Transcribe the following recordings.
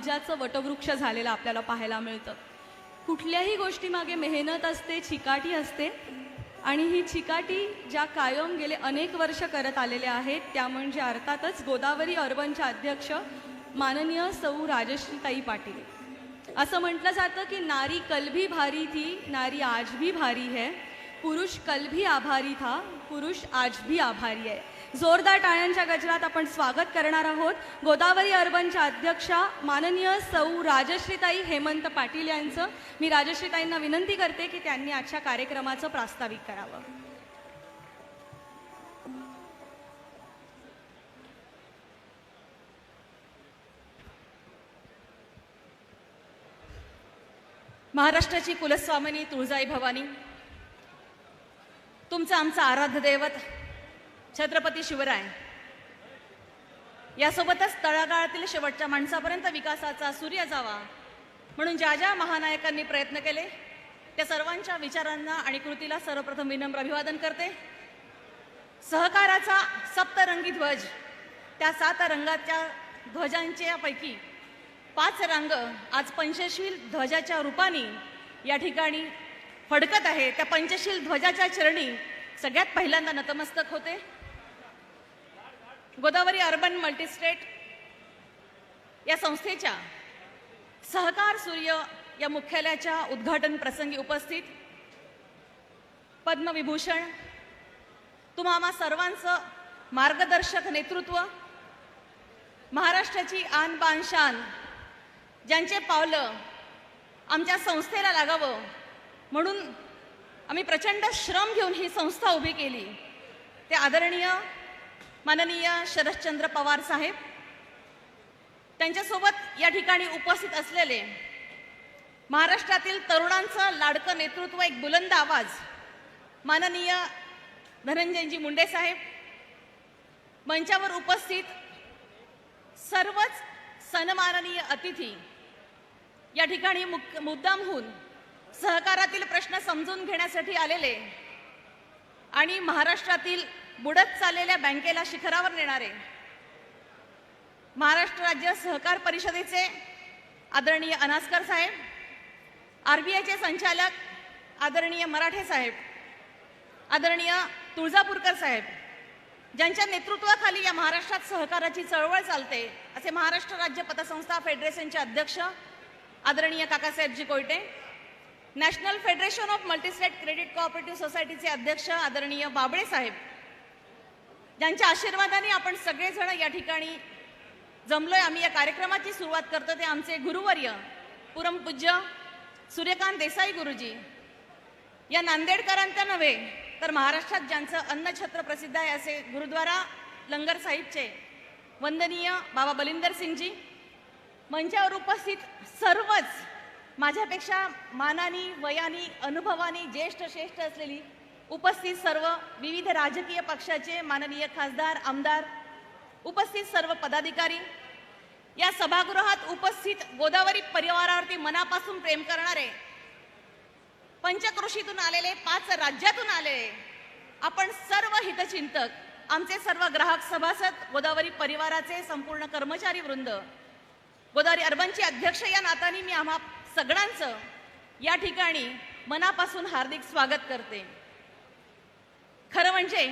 ऊर्जाचं वटवृक्ष झालेलं आपल्याला पाहायला मिळतं। कुठल्याही गोष्टीमागे मेहनत असते, चिकाटी असते आणि ही चिकाटी ज्या कायम गेले अनेक वर्ष करत आलेल्या आहेत त्या म्हणजे अर्थातच गोदावरी अर्बनच्या अध्यक्ष माननीय सौ राजश्रीताई पाटील। असं म्हटलं जातं की नारी कल भी भारी थी, नारी आज भी भारी है, पुरुष कल भी आभारी था, पुरुष आज भी आभारी है। जोरदार टाळ्यांच्या गजरात आपण स्वागत करणार आहोत गोदावरी अर्बनच्या अध्यक्षा माननीय सौ राजश्रीताई हेमंत पाटील यांचं। मी राजश्रीताईंना विनंती करते की त्यांनी आजच्या कार्यक्रमाचं प्रास्ताविक करावं। महाराष्ट्राची कुलस्वामिनी तुळजाई भवानी, तुमचं आमचं आराध्य दैवत छत्रपती शिवराय, यासोबतच तळागाळातील शेवटच्या माणसापर्यंत विकासाचा सूर्य जावा म्हणून ज्या ज्या महानायकांनी प्रयत्न केले त्या सर्वांच्या विचारांना आणि कृतीला सर्वप्रथम विनम्र अभिवादन करते। सहकाराचा सप्तरंगी ध्वज, त्या 7 रंगाच्या ध्वजांच्या पैकी 5 रंग आज पंचशील ध्वजाच्या रूपाने या ठिकाणी फडकत आहे। त्या पंचशील ध्वजाच्या चरणी सगळ्यात पहिल्यांदा नतमस्तक होते। गोदावरी अर्बन मल्टीस्टेट या संस्थेच्या सहकार सूर्य या मुख्यालयाच्या उद्घाटन प्रसंगी उपस्थित पद्मविभूषण, तुम्हा सर्वांचं मार्गदर्शक नेतृत्व, महाराष्ट्राची आन बान शान, ज्यांचे पावलं आमच्या संस्थेला लागावं म्हणून आम्ही प्रचंड श्रम घेऊन ही संस्था उभी केली, ते आदरणीय माननीय शरदचंद्र पवार साहेब, त्यांच्यासोबत या ठिकाणी उपस्थित असलेले महाराष्ट्रातील तरुणांचं लाडकं नेतृत्व, एक बुलंद आवाज माननीय धनंजयजी मुंडे साहेब, मंचावर उपस्थित सर्वच सन्माननीय अतिथी, या ठिकाणी मुद्दामहून सहकारातील प्रश्न समजून घेण्यासाठी आलेले आणि महाराष्ट्रातील बुडत चाललेल्या बँकेला शिखरावर नेणारे महाराष्ट्र राज्य सहकार परिषदेचे आदरणीय अनासकर साहेब, आरबीआयचे संचालक आदरणीय मराठे साहेब, आदरणीय तुळजापूरकर साहेब, ज्यांच्या नेतृत्वाखाली या महाराष्ट्रात सहकाराची चळवळ चालते असे महाराष्ट्र राज्य पतसंस्था फेडरेशनचे अध्यक्ष आदरणीय Kakasaheb ji Koyate, national federation of multistate credit cooperative सोसायटीचे अध्यक्ष आदरणीय बाबळे साहेब, ज्यांच्या आशीर्वादाने आपण सगळेजण या ठिकाणी जमलोय, आम्ही या कार्यक्रमाची सुरुवात करतो, ते आमचे गुरुवर्य परमपूज्य सूर्यकांत देसाई गुरुजी, या नांदेडकरांच्या नव्हे तर महाराष्ट्रात ज्यांचं अन्नछत्र प्रसिद्ध आहे असे गुरुद्वारा लंगर साहिबचे वंदनीय बाबा बलिंदर सिंगजी, मंचावर उपस्थित सर्वच माझ्यापेक्षा मानानी, वयानी, अनुभवानी ज्येष्ठ श्रेष्ठ असलेली उपस्थित सर्व विविध राजकीय पक्षाचे माननीय खासदार, आमदार, उपस्थित सर्व पदाधिकारी, या सभागृहात उपस्थित गोदावरी परिवारावरती मनापासून प्रेम करणारे, पंचक्रोशीतून आलेले, 5 राज्यातून आलेले आपण सर्व हितचिंतक, आमचे सर्व ग्राहक सभासद, गोदावरी परिवाराचे संपूर्ण कर्मचारी वृंद, गोदावरी अर्बनची अध्यक्ष या नात्याने मी आम्हा सगळ्यांचं या ठिकाणी मनापासून हार्दिक स्वागत करते। खरं म्हणजे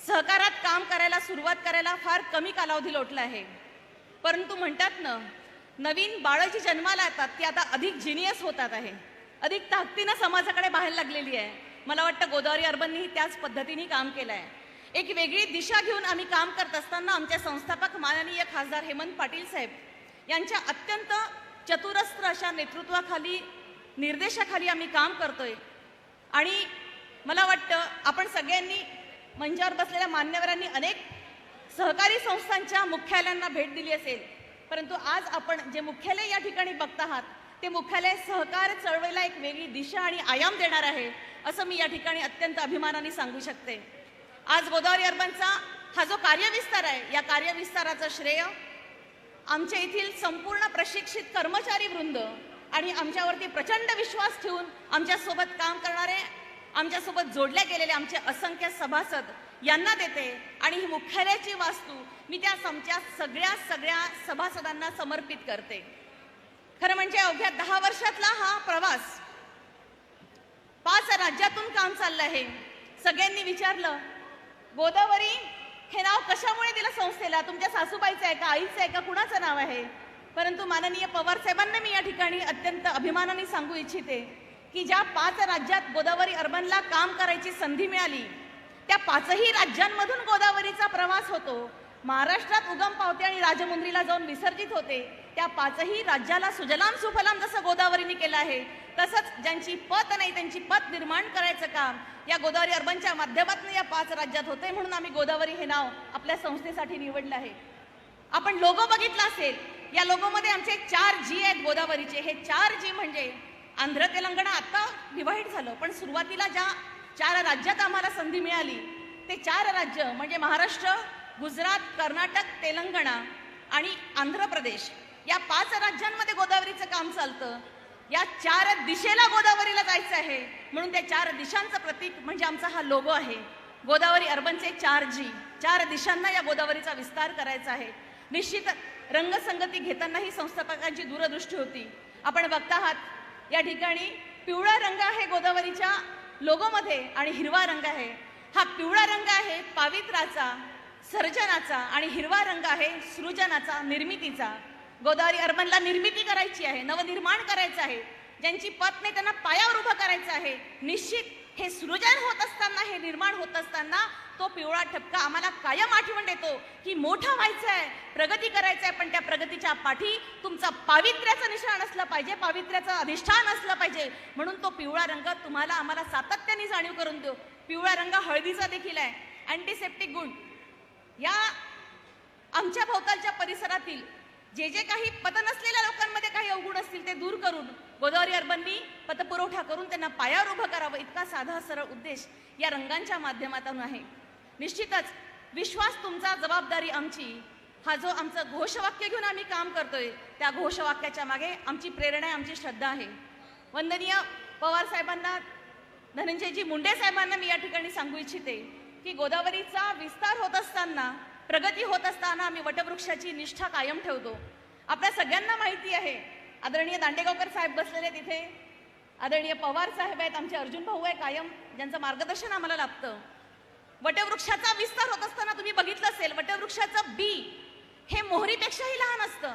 सहकारात काम करायला, सुरुवात करायला फार कमी कालावधी लोटला आहे, परंतु म्हणतात ना, नवीन बाळं जी जन्माला येतात ती आता अधिक जिनियस होतात आहे, अधिक ताकदीनं समाजाकडे बाहेर लागलेली आहे। मला वाटतं गोदावरी अर्बननी त्याच पद्धतीने काम केलं आहे। एक वेगळी दिशा घेऊन आम्ही काम करत असताना आमचे संस्थापक माननीय खासदार हेमंत पाटील साहेब यांच्या अत्यंत चतुरस्त्र अशा नेतृत्वाखाली, निर्देशाखाली आम्ही काम करतोय आणि मला वाटतं आपण सगळ्यांनी मंचावर बसलेल्या मान्यवरांनी अनेक सहकारी संस्थांच्या मुख्यालयांना भेट दिली असेल, परंतु आज आपण जे मुख्यालय या ठिकाणी बघत आहात ते मुख्यालय सहकार चळवळीला एक वेगळी दिशा आणि आयाम देणार आहे असं मी या ठिकाणी अत्यंत अभिमानाने सांगू शकते। आज गोदावरी अर्बनचा हा जो कार्यविस्तार आहे, या कार्यविस्ताराचं श्रेय आमच्या येथील संपूर्ण प्रशिक्षित कर्मचारी वृंद आणि आमच्यावरती प्रचंड विश्वास ठेवून आमच्यासोबत काम करणारे, आमच्यासोबत जोडल्या गेलेले आमचे असंख्य सभासद यांना देते आणि ही मुख्यालयाची वास्तू मी त्या सगळ्या सभासदांना समर्पित करते. खरं म्हणजे अवघ्या 10 वर्षातला हा प्रवास 5 राज्यातून काम चाललं आहे. सगळ्यांनी विचारलं, गोदावरी हे नाव कशामुळे दिलं संस्थेला? तुमच्या सासूबाईचं आहे का, आईचं आहे का, कुणाचं नाव आहे? परंतु माननीय पवार साहेबांना मी या ठिकाणी अत्यंत अभिमानाने सांगू इच्छिते की ज्या 5 राज्यात गोदावरी अर्बनला काम करायची संधी मिळाली, त्या 5ही राज्यांमधून गोदावरीचा प्रवास होतो. महाराष्ट्रात उगम पावते आणि राजमुंद्रीला जाऊन विसर्जित होते. त्या 5ही राज्याला सुजलाम सुफलाम जसं गोदावरीने केलं आहे, तसंच ज्यांची पत नाही त्यांची पत निर्माण करायचं काम या गोदावरी अर्बनच्या माध्यमातून या 5 राज्यात होते. म्हणून आम्ही गोदावरी हे नाव आपल्या संस्थेसाठी निवडलं आहे. आपण लोगो बघितला असेल, या लोगोमध्ये आमचे 4 जी आहेत गोदावरीचे. हे 4 जी म्हणजे आंध्र तेलंगणा आता डिव्हाइड झालं, पण सुरुवातीला ज्या 4 राज्यात आम्हाला संधी मिळाली ते 4 राज्य म्हणजे महाराष्ट्र, गुजरात, कर्नाटक, तेलंगणा आणि आंध्र प्रदेश. या 5 राज्यांमध्ये गोदावरीचं काम चालतं. या 4 दिशेला गोदावरीला जायचं आहे, म्हणून त्या 4 दिशांचं प्रतीक म्हणजे आमचा हा लोगो आहे. गोदावरी अर्बनचे 4 जी, 4 दिशांना या गोदावरीचा विस्तार करायचा आहे. निश्चित रंगसंगती घेताना ही संस्थापकांची दूरदृष्टी होती. आपण बघता आहात या ठिकाणी पिवळा रंग आहे गोदावरीच्या लोगोमध्ये आणि हिरवा रंग आहे. हा पिवळा रंग आहे पावित्र्याचा, सर्जनाचा आणि हिरवा रंग आहे सृजनाचा, निर्मितीचा. गोदावरी अर्बनला निर्मिती करायची आहे, नवनिर्माण करायचं आहे. ज्यांची पत नाही त्यांना पायावर उभं करायचं आहे. निश्चित हे सृजन होत असताना, हे निर्माण होत असताना तो पिवळा ठपका आम्हाला कायम आठवण देतो की मोठं व्हायचं आहे, प्रगती करायचं आहे, पण त्या प्रगतीच्या पाठी तुमचा पावित्र्याचं निशाण असलं पाहिजे, पावित्र्याचं अधिष्ठान असलं पाहिजे. म्हणून तो पिवळा रंग तुम्हाला आम्हाला सातत्याने जाणीव करून देऊ. पिवळा रंग हळदीचा देखील आहे, अँटीसेप्टिक गुण. या आमच्या भोवतालच्या परिसरातील जे जे काही पत नसलेल्या लोकांमध्ये काही अवगुण असतील ते दूर करून गोदावरी अर्बननी पतपुरवठा करून त्यांना पायावर उभं करावं, इतका साधा सरळ उद्देश या रंगांच्या माध्यमातून आहे. निश्चितच विश्वास तुमचा, जबाबदारी आमची, हा जो आमचं घोषवाक्य घेऊन आम्ही काम करतोय, त्या घोषवाक्याच्या मागे आमची प्रेरणा आहे, आमची श्रद्धा आहे. वंदनीय पवार साहेबांना, धनंजयजी मुंडे साहेबांना मी या ठिकाणी सांगू इच्छिते की गोदावरीचा विस्तार होत असताना, प्रगती होत असताना आम्ही वटवृक्षाची निष्ठा कायम ठेवतो. आपल्या सगळ्यांना माहिती आहे, आदरणीय दांडेगावकर साहेब बसलेले तिथे, आदरणीय पवार साहेब आहेत, आमचे अर्जुन भाऊ आहे कायम, ज्यांचं मार्गदर्शन आम्हाला लाभतं. वटवृक्षाचा विस्तार होत असताना तुम्ही बघितलं असेल, वटवृक्षाचं बी हे मोहरीपेक्षाही लहान असतं,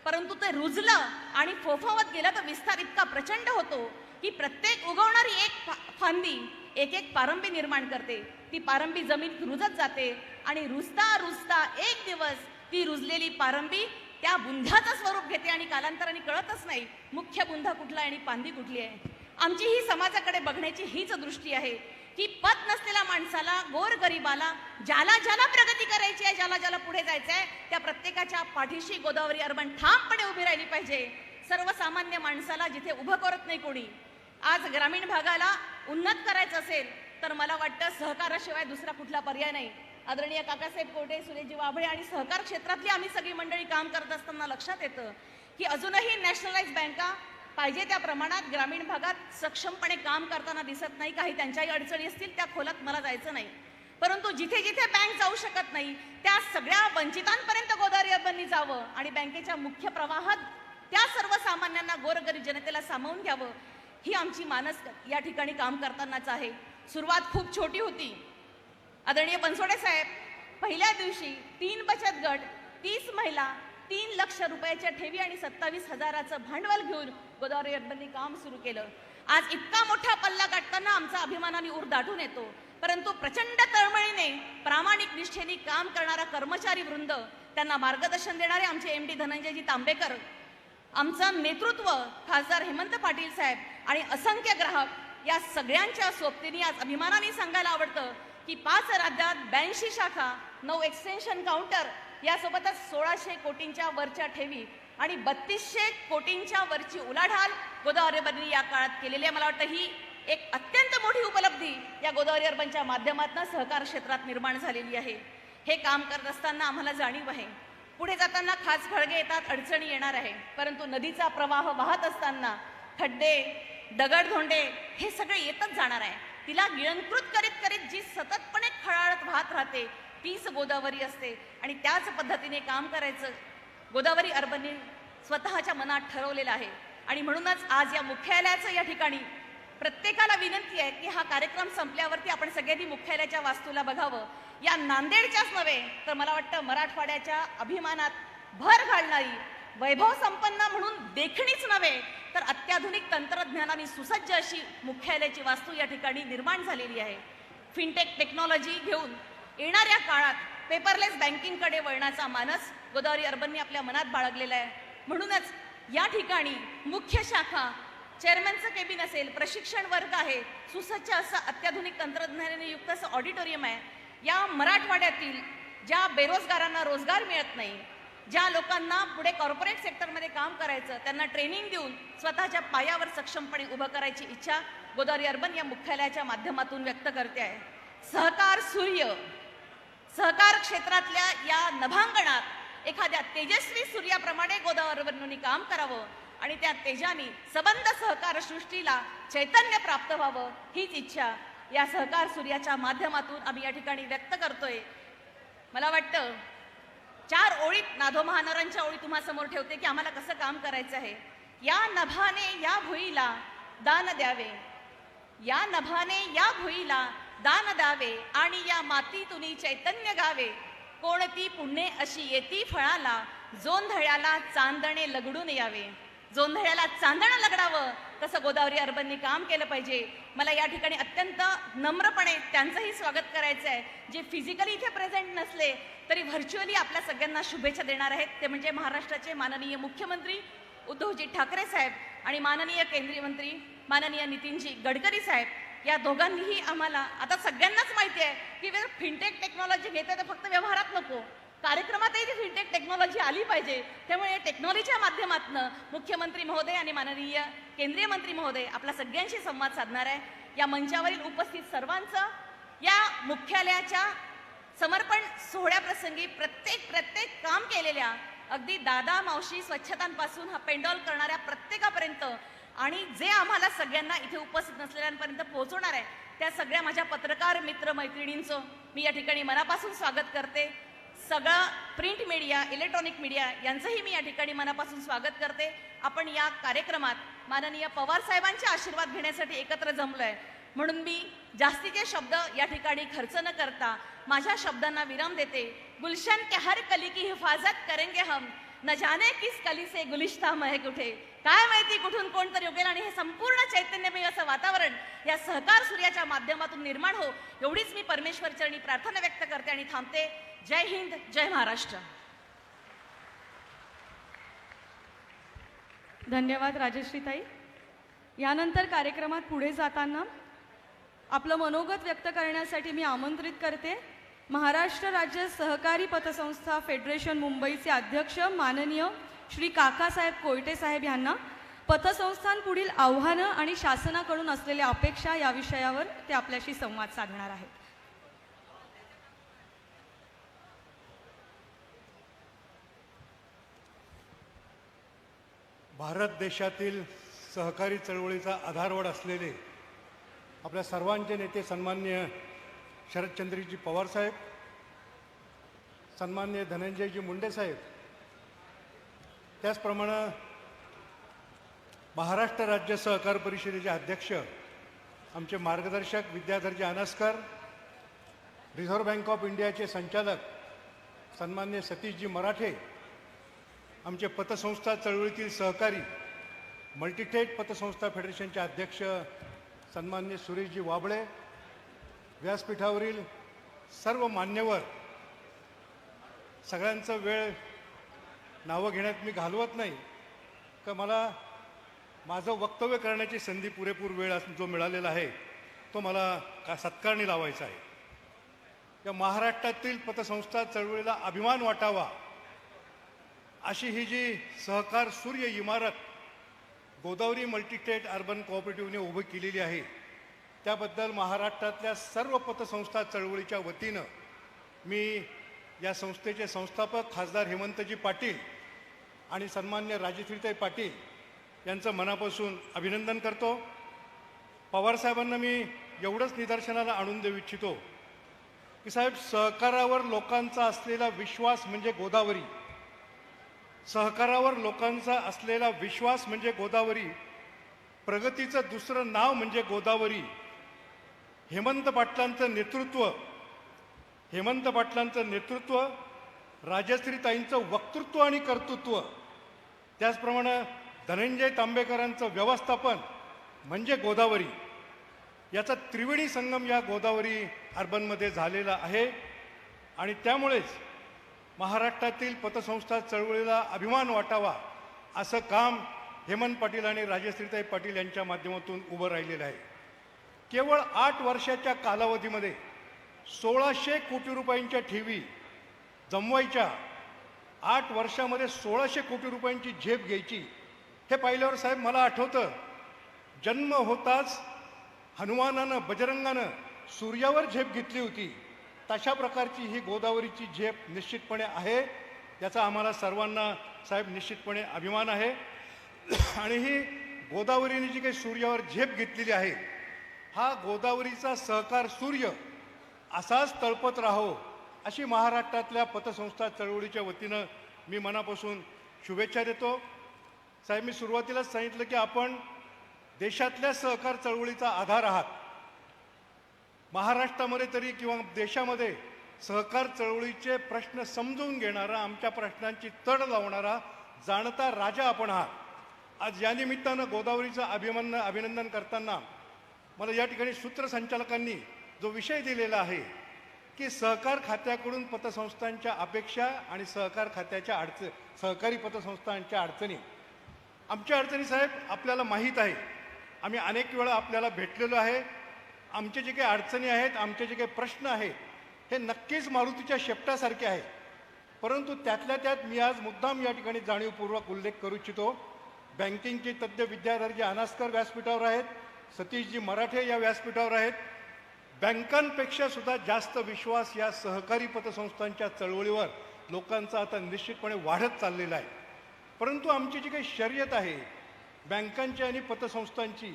परंतु ते रुजलं आणि फोफावत गेलं तर विस्तार इतका प्रचंड होतो की प्रत्येक उगवणारी एक फांदी एक एक पारंबी निर्माण करते. ती पारंबी जमीन रुजत जाते आणि रुजता रुजता एक दिवस ती रुजलेली पारंबी त्या बुंध्याचं स्वरूप घेते आणि कालांतराने कळतच नाही मुख्य बुंधा कुठला आहे आणि पांदी कुठली आहे. आमची ही समाजाकडे बघण्याची हीच दृष्टी आहे की पत नसलेल्या माणसाला, गोरगरिबाला, ज्याला ज्याला प्रगती करायची आहे, ज्याला ज्याला पुढे जायचं आहे, त्या प्रत्येकाच्या पाठीशी गोदावरी अर्बन ठामपणे उभी राहिली पाहिजे. सर्वसामान्य माणसाला जिथे उभं करत नाही कोणी. आज ग्रामीण भागाला उन्नत करायचं असेल तर मला वाटतं सहकाराशिवाय दुसरा कुठला पर्याय नाही. आदरणीय काकासाहेब कोटे, सुरेशजी वाभळे आणि सहकार क्षेत्रातली आम्ही सगळी मंडळी काम करत असताना लक्षात येतं की अजूनही नॅशनलाइज बँका पाहिजे त्या प्रमाणात ग्रामीण भागात सक्षमपणे काम करताना दिसत नाही. काही त्यांच्याही अडचणी असतील, त्या खोलात मला जायचं नाही, परंतु जिथे जिथे बँक जाऊ शकत नाही त्या सगळ्या वंचितांपर्यंत गोदावरी अर्बननी जावं आणि बँकेच्या मुख्य प्रवाहात त्या सर्वसामान्यांना, गोरगरीब जनतेला सामावून घ्यावं, ही आमची मानस या ठिकाणी काम करतानाच आहे. सुरुवात खूप छोटी होती. आदरणीय बनसोडे साहेब पहिल्या दिवशी 3 बचत गट, 30 महिला, 3 लाख रुपयाच्या ठेवी आणि 27,000चं भांडवल घेऊन गोदावरी अर्बननी काम सुरू केलं. आज इतका मोठा पल्ला गाठताना आमचा अभिमानाने ऊर दाटून येतो, परंतु प्रचंड तळमळीने, प्रामाणिक निष्ठेने काम करणारा कर्मचारी वृंद, त्यांना मार्गदर्शन देणारे आमचे MD धनंजयजी तांबेकर, आमचं नेतृत्व खासदार हेमंत पाटील साहेब आणि असंख्य ग्राहक, या सगळ्यांच्या सोबतीने आज अभिमानाने सांगायला आवडतं की 5 राज्यात 82 शाखा, 9 एक्सटेन्शन काउंटर, यासोबतच 1600 कोटींच्या वरच्या ठेवी आणि 3200 कोटींच्या वरची उलाढाल गोदावरी अर्बननी या काळात केलेली आहे. मला वाटतं ही एक अत्यंत मोठी उपलब्धी या गोदावरी अर्बनच्या माध्यमातून सहकार क्षेत्रात निर्माण झालेली आहे. हे काम करत असताना आम्हाला जाणीव आहे, पुढे जाताना खास खळगे येतात, अडचणी येणार आहे, परंतु नदीचा प्रवाह वाहत असताना खड्डे, दगडधोंडे हे सगळे येतच जाणार आहे. तिला गिळंकृत करीत करीत जी सततपणे खळाळत वाहत राहते तीच गोदावरी असते आणि त्याच पद्धतीने काम करायचं गोदावरी अर्बनने स्वतःच्या मनात ठरवलेलं आहे. आणि म्हणूनच आज या मुख्यालयाचं या ठिकाणी प्रत्येकाला विनंती आहे की हा कार्यक्रम संपल्यावरती आपण सगळ्यांनी मुख्यालयाच्या वास्तूला बघावं. या नांदेडच्याच नव्हे तर मला वाटतं मराठवाड्याच्या अभिमानात भर घालणारी, वैभव संपन्न म्हणून देखणीच नव्हे तर अत्याधुनिक तंत्रज्ञानाने सुसज्ज अशी मुख्यालयाची वास्तू या ठिकाणी निर्माण झालेली आहे. फिनटेक टेक्नॉलॉजी घेऊन येणाऱ्या काळात पेपरलेस बँकिंगकडे वळण्याचा मानस गोदावरी अर्बनने आपल्या मनात बाळगलेला आहे. म्हणूनच या ठिकाणी मुख्य शाखा, चेअरमॅनचं केबिन असेल, प्रशिक्षण वर्ग आहे, सुसज्ज असं अत्याधुनिक तंत्रज्ञानाने युक्त असं ऑडिटोरियम आहे. या मराठवाड्यातील ज्या बेरोजगारांना रोजगार मिळत नाही, ज्या लोकांना पुढे कॉर्पोरेट सेक्टरमध्ये काम करायचं, त्यांना ट्रेनिंग देऊन स्वतःच्या पायावर सक्षमपणे उभं करायची इच्छा गोदावरी अर्बन या मुख्यालयाच्या माध्यमातून व्यक्त करते आहे. सहकार सूर्य, सहकार क्षेत्रातल्या या नभांगणात एखाद्या तेजस्वी सूर्याप्रमाणे गोदावरी अर्बनने काम करावं आणि त्या तेजाने सबंध सहकार सृष्टीला चैतन्य प्राप्त व्हावं हीच इच्छा या सहकार सूर्याच्या माध्यमातून आम्ही या ठिकाणी व्यक्त करतोय. मला वाटतं 4 ओळीत नाधो महानवरांच्या ओळी तुम्हा समोर ठेवते की आम्हाला कसं काम करायचं आहे. या नभाने या भुईला दान द्यावे, या नभाने या भुईला दान द्यावे आणि या मातीतुनी चैतन्य गावे. कोणती पुण्ये अशी येती फळाला, जोंधळ्याला चांदणे लगडून यावे. जोंधळ्याला चांदणं लगडावं तसं गोदावरी अर्बनने काम केलं पाहिजे. मला या ठिकाणी अत्यंत नम्रपणे त्यांचंही स्वागत करायचं आहे, जे फिजिकली इथे प्रेझेंट नसले तरी व्हर्च्युअली आपल्या सगळ्यांना शुभेच्छा देणार आहेत. ते म्हणजे महाराष्ट्राचे माननीय मुख्यमंत्री उद्धवजी ठाकरे साहेब आणि माननीय केंद्रीय मंत्री माननीय नितीनजी गडकरी साहेब. या दोघांनीही आम्हाला, आता सगळ्यांनाच माहिती आहे की फिनटेक टेक्नॉलॉजी घेते तर फक्त व्यवहारात नको, कार्यक्रमातही ती फिनटेक टेक्नॉलॉजी आली पाहिजे. त्यामुळे टेक्नॉलॉजीच्या माध्यमातून मुख्यमंत्री महोदय आणि माननीय केंद्रीय मंत्री महोदय आपला सगळ्यांशी संवाद साधणार आहे. या मंचावरील उपस्थित सर्वांचं या मुख्यालयाच्या समर्पण सोहळ्याप्रसंगी प्रत्येक काम केलेल्या अगदी दादा मावशी स्वच्छतांपासून हा पेंडॉल करणाऱ्या प्रत्येकापर्यंत आणि जे आम्हाला सगळ्यांना इथे उपस्थित नसलेल्यांपर्यंत पोहोचवणार आहे त्या सगळ्या माझ्या पत्रकार मित्र मैत्रिणींचं मी या ठिकाणी मनापासून स्वागत करते. सगळं प्रिंट मीडिया, इलेक्ट्रॉनिक मीडिया यांचंही मी या ठिकाणी मनापासून स्वागत करते. आपण या कार्यक्रमात माननीय पवार साहेबांचे आशीर्वाद घेण्यासाठी एकत्र जमलोय म्हणून मी जास्तीचे शब्द या ठिकाणी खर्च न करता माझ्या शब्दांना विराम देते. गुलशन के हर कली की हिफाजत करेंगे हम, न जाने किस कली से गुलिस्ता महक उठे. काय माहिती कुठून कोणतरी उगेल आणि हे संपूर्ण चैतन्यमय असं वातावरण या सहकार सूर्याच्या माध्यमातून निर्माण हो एवढीच मी परमेश्वरचरणी प्रार्थना व्यक्त करते आणि थांबते. जय हिंद, जय महाराष्ट्र. धन्यवाद राजश्रीताई. यानंतर कार्यक्रमात पुढे जाताना आपलं मनोगत व्यक्त करण्यासाठी मी आमंत्रित करते महाराष्ट्र राज्य सहकारी पतसंस्था फेडरेशन मुंबईचे अध्यक्ष माननीय श्री काकासाहेब कोयटे साहेब यांना. पतसंस्थांपुढील आव्हानं आणि शासनाकडून असलेल्या अपेक्षा या विषयावर ते आपल्याशी संवाद साधणार आहेत. भारत देशातील सहकारी चळवळीचा आधारवड असलेले आपल्या सर्वांचे नेते सन्माननीय शरदचंद्रजी पवार साहेब, सन्माननीय धनंजयजी मुंडे साहेब, त्याचप्रमाणे महाराष्ट्र राज्य सहकार परिषदेचे अध्यक्ष आमचे मार्गदर्शक विद्याधरजी अनसकर, रिझर्व्ह बँक ऑफ इंडियाचे संचालक सन्माननीय सतीशजी मराठे, आमचे पतसंस्था चळवळीतील सहकारी मल्टीटेट पतसंस्था फेडरेशनचे अध्यक्ष सन्माननीय सुरेशजी वाबळे, व्यासपीठावरील सर्व मान्यवर, सगळ्यांचा वेळ नावं घेण्यात मी घालवत नाही का मला माझं वक्तव्य करण्याची संधी पुरेपूर वेळ जो मिळालेला आहे तो मला सत्कारणी लावायचा आहे. या महाराष्ट्रातील पतसंस्था चळवळीला अभिमान वाटावा अशी ही जी सहकार सूर्य इमारत गोदावरी मल्टीस्टेट अर्बन कोऑपरेटिव्हने उभी केलेली आहे त्याबद्दल महाराष्ट्रातल्या सर्व पतसंस्था चळवळीच्या वतीनं मी या संस्थेचे संस्थापक खासदार हेमंतजी पाटील आणि सन्मान्य राजश्रीताई पाटील यांचं मनापासून अभिनंदन करतो. पवारसाहेबांना मी एवढंच निदर्शनाला आणून देऊ इच्छितो की साहेब, सहकारावर लोकांचा असलेला विश्वास म्हणजे गोदावरी. सहकारावर लोकांचा असलेला विश्वास म्हणजे गोदावरी. प्रगतीचं दुसरं नाव म्हणजे गोदावरी. हेमंत पाटलांचं नेतृत्व, राजश्रीताईंचं वक्तृत्व आणि कर्तृत्व, त्याचप्रमाणे धनंजय तांबेकरांचं व्यवस्थापन म्हणजे गोदावरी. याचा त्रिवेणी संगम या गोदावरी अर्बनमध्ये झालेला आहे. आणि त्यामुळेच महाराष्ट्रातील पतसंस्था चळवळीला अभिमान वाटावा असं काम हेमंत पाटील आणि राजश्रीताई पाटील यांच्या माध्यमातून उभं राहिलेलं आहे. केवळ 8 वर्षाच्या कालावधीमध्ये 1600 कोटी रुपयांच्या ठेवी जमवायच्या. 8 वर्षामध्ये 1600 कोटी रुपयांची झेप घ्यायची. हे पाहिल्यावर साहेब मला आठवतं, जन्म होताच हनुमानानं, बजरंगानं सूर्यावर झेप घेतली होती. तशा प्रकारची ही गोदावरीची झेप निश्चितपणे आहे. याचा आम्हाला सर्वांना साहेब निश्चितपणे अभिमान आहे. आणि ही गोदावरीने जी काही सूर्यावर झेप घेतलेली आहे, हा गोदावरीचा सहकार सूर्य असाच तळपत राहो अशी महाराष्ट्रातल्या पतसंस्था चळवळीच्या वतीनं मी मनापासून शुभेच्छा देतो. साहेब, मी सुरुवातीलाच सांगितलं की आपण देशातल्या सहकार चळवळीचा आधार आहात. महाराष्ट्रामध्ये तरी किंवा देशामध्ये सहकार चळवळीचे प्रश्न समजून घेणारा, आमच्या प्रश्नांची तड लावणारा जाणता राजा आपण आहात. आज या निमित्तानं गोदावरीचं अभिनंदन करताना मला या ठिकाणी सूत्रसंचालकांनी जो विषय दिलेला आहे की सहकार खात्याकडून पतसंस्थांच्या अपेक्षा आणि सहकारी पतसंस्थांच्या अडचणी. आमच्या अडचणी साहेब आपल्याला माहीत आहे. आम्ही अनेक वेळा आपल्याला भेटलेलो आहे. आमचे जे काही अडचणी आहेत, आमचे जे काही प्रश्न आहेत, हे नक्कीच मारुतीच्या शेपटासारखे आहे. परंतु त्यातल्या त्यात मी आज मुद्दाम या ठिकाणी जाणीवपूर्वक उल्लेख करू इच्छितो. बँकिंगचे तज्ज्ञ विद्याधरजी अनास्कर व्यासपीठावर आहेत, सतीशजी मराठे या व्यासपीठावर आहेत. बँकांपेक्षा सुद्धा जास्त विश्वास या सहकारी पतसंस्थांच्या चळवळीवर लोकांचा आता निश्चितपणे वाढत चाललेला आहे. परंतु आमची जी काही शर्यत आहे बँकांची आणि पतसंस्थांची,